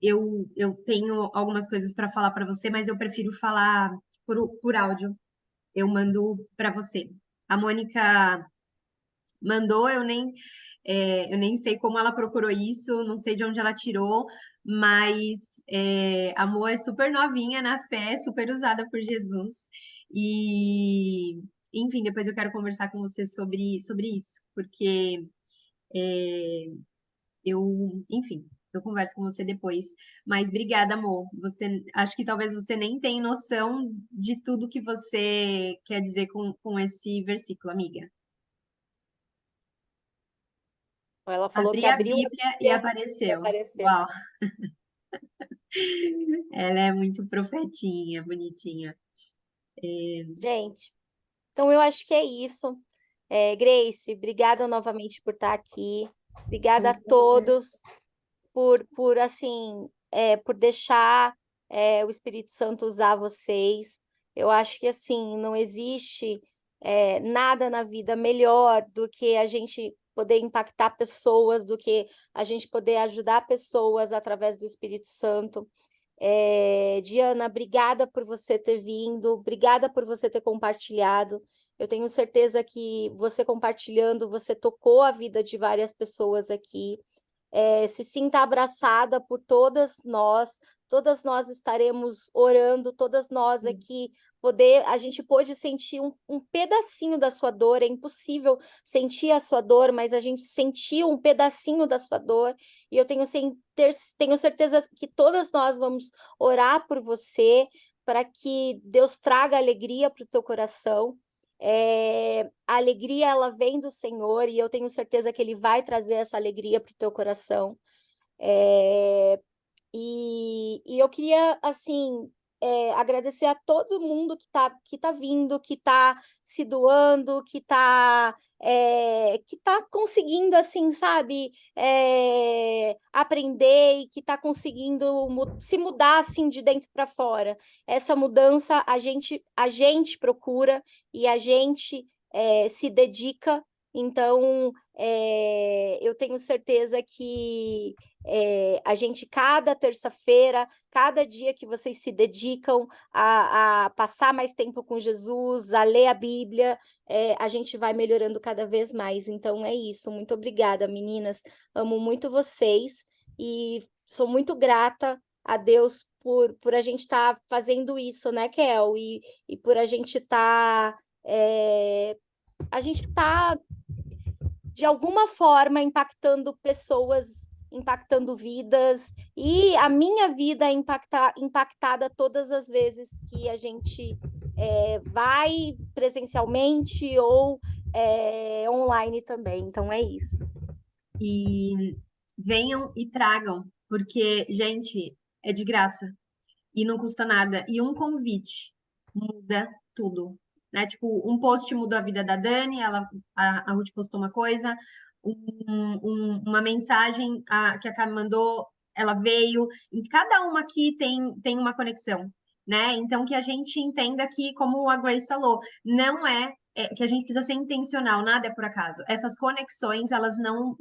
tenho algumas coisas para falar para você, mas eu prefiro falar por áudio. Eu mando para você. A Mônica mandou, eu nem sei como ela procurou isso, não sei de onde ela tirou, mas a Mo é super novinha na fé, super usada por Jesus. E, enfim, depois eu quero conversar com você sobre isso, porque enfim, eu converso com você depois. Mas obrigada, amor. Acho que talvez você nem tenha noção de tudo que você quer dizer com esse versículo, amiga. Ela falou Abri que a abriu Bíblia e e apareceu. apareceu. Uau! Ela é muito profetinha, bonitinha. Gente, então eu acho que é isso. Grace, obrigada novamente por estar aqui. Obrigada a todos por assim, por deixar o Espírito Santo usar vocês. Eu acho que assim, não existe nada na vida melhor do que a gente poder impactar pessoas, do que a gente poder ajudar pessoas através do Espírito Santo. Diana, obrigada por você ter vindo, obrigada por você ter compartilhado. Eu tenho certeza que você compartilhando, você tocou a vida de várias pessoas aqui. Se sinta abraçada por todas nós estaremos orando, todas nós aqui, a gente pôde sentir um pedacinho da sua dor, é impossível sentir a sua dor, mas a gente sentiu um pedacinho da sua dor, e eu tenho certeza que todas nós vamos orar por você, para que Deus traga alegria para o teu coração. A alegria, ela vem do Senhor, e eu tenho certeza que Ele vai trazer essa alegria para o teu coração. E eu queria, assim, agradecer a todo mundo que tá vindo, que tá se doando, que tá conseguindo, assim, sabe, aprender, e que tá conseguindo se mudar, assim, de dentro para fora. Essa mudança a gente procura, e a gente se dedica. Então, eu tenho certeza que a gente, cada terça-feira, cada dia que vocês se dedicam a passar mais tempo com Jesus, a ler a Bíblia, a gente vai melhorando cada vez mais. Então é isso. Muito obrigada, meninas. Amo muito vocês e sou muito grata a Deus por a gente estar fazendo isso, né, Kel? E por a gente estar de alguma forma impactando pessoas, impactando vidas, e a minha vida é impactada todas as vezes que a gente vai presencialmente ou online também. Então é isso. E venham e tragam, porque, gente, é de graça e não custa nada. E um convite muda tudo, né? Tipo, um post mudou a vida da Dani, a Ruth postou uma coisa, uma mensagem que a Cami mandou, ela veio, e cada uma aqui tem uma conexão, né? Então, que a gente entenda que, como a Grace falou, não que a gente precisa ser intencional, nada é por acaso. Essas conexões, elas não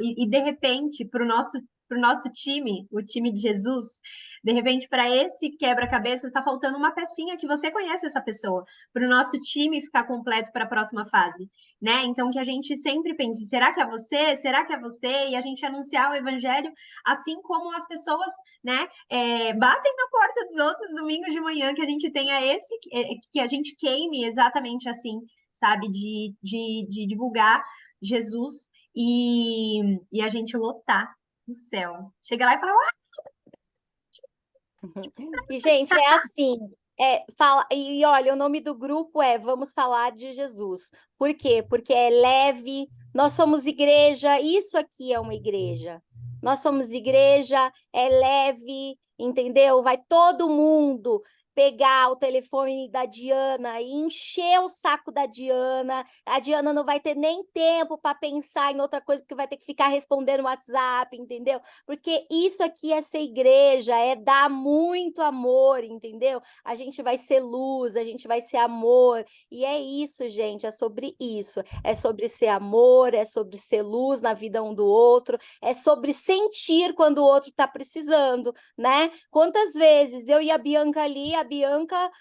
e de repente, para o nosso time, o time de Jesus, de repente, para esse quebra-cabeça, está faltando uma pecinha que você conhece essa pessoa, para o nosso time ficar completo para a próxima fase, né? Então, que a gente sempre pense, será que é você? Será que é você? E a gente anunciar o evangelho, assim como as pessoas, né, batem na porta dos outros domingos de manhã, que a gente tenha que a gente queime exatamente assim, sabe? De divulgar Jesus e a gente lotar o céu. Chega lá e fala, E, gente, é assim, e olha, o nome do grupo é Vamos Falar de Jesus. Por quê? Porque é leve, nós somos igreja, isso aqui é uma igreja. Nós somos igreja, é leve, entendeu? Vai todo mundo pegar o telefone da Diana e encher o saco da Diana. A Diana não vai ter nem tempo para pensar em outra coisa, porque vai ter que ficar respondendo WhatsApp, entendeu? Porque isso aqui é ser igreja, é dar muito amor, entendeu? A gente vai ser luz, a gente vai ser amor, e é isso, gente, é sobre isso. É sobre ser amor, é sobre ser luz na vida um do outro, é sobre sentir quando o outro está precisando, né? Quantas vezes eu e a Bianca ali, a Bianca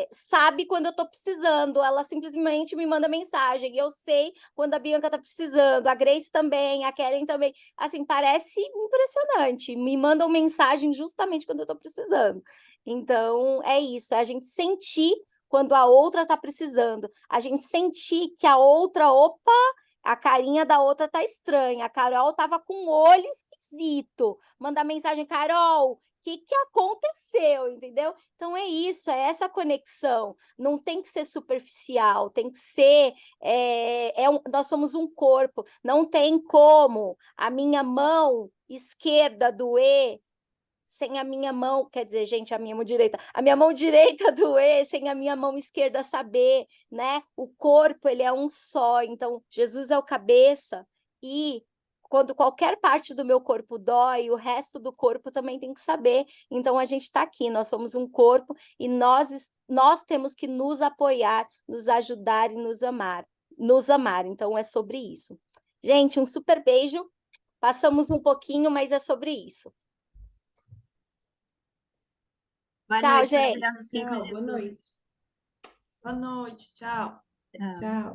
sabe quando eu estou precisando, ela simplesmente me manda mensagem, e eu sei quando a Bianca está precisando, a Grace também, a Kellen também. Assim, parece impressionante. Me mandam mensagem justamente quando eu estou precisando. Então, é isso. É a gente sentir quando a outra está precisando. A gente sentir que a outra, opa, a carinha da outra tá estranha. A Carol estava com um olho esquisito. Manda mensagem, Carol, o que aconteceu, entendeu? Então é isso, é essa conexão. Não tem que ser superficial, tem que ser. Nós somos um corpo. Não tem como a minha mão esquerda doer sem a minha mão, quer dizer, gente, a minha mão direita doer sem a minha mão esquerda saber, né? O corpo, ele é um só. Então, Jesus é o cabeça, e quando qualquer parte do meu corpo dói, o resto do corpo também tem que saber. Então, a gente está aqui, nós somos um corpo, e nós temos que nos apoiar, nos ajudar e nos amar. Então, é sobre isso. Gente, um super beijo. Passamos um pouquinho, mas é sobre isso. boa Tchau, noite, gente. maravilhosa, fiquem com Tchau, boa Jesus. noite. Boa noite, tchau. Tchau. Tchau.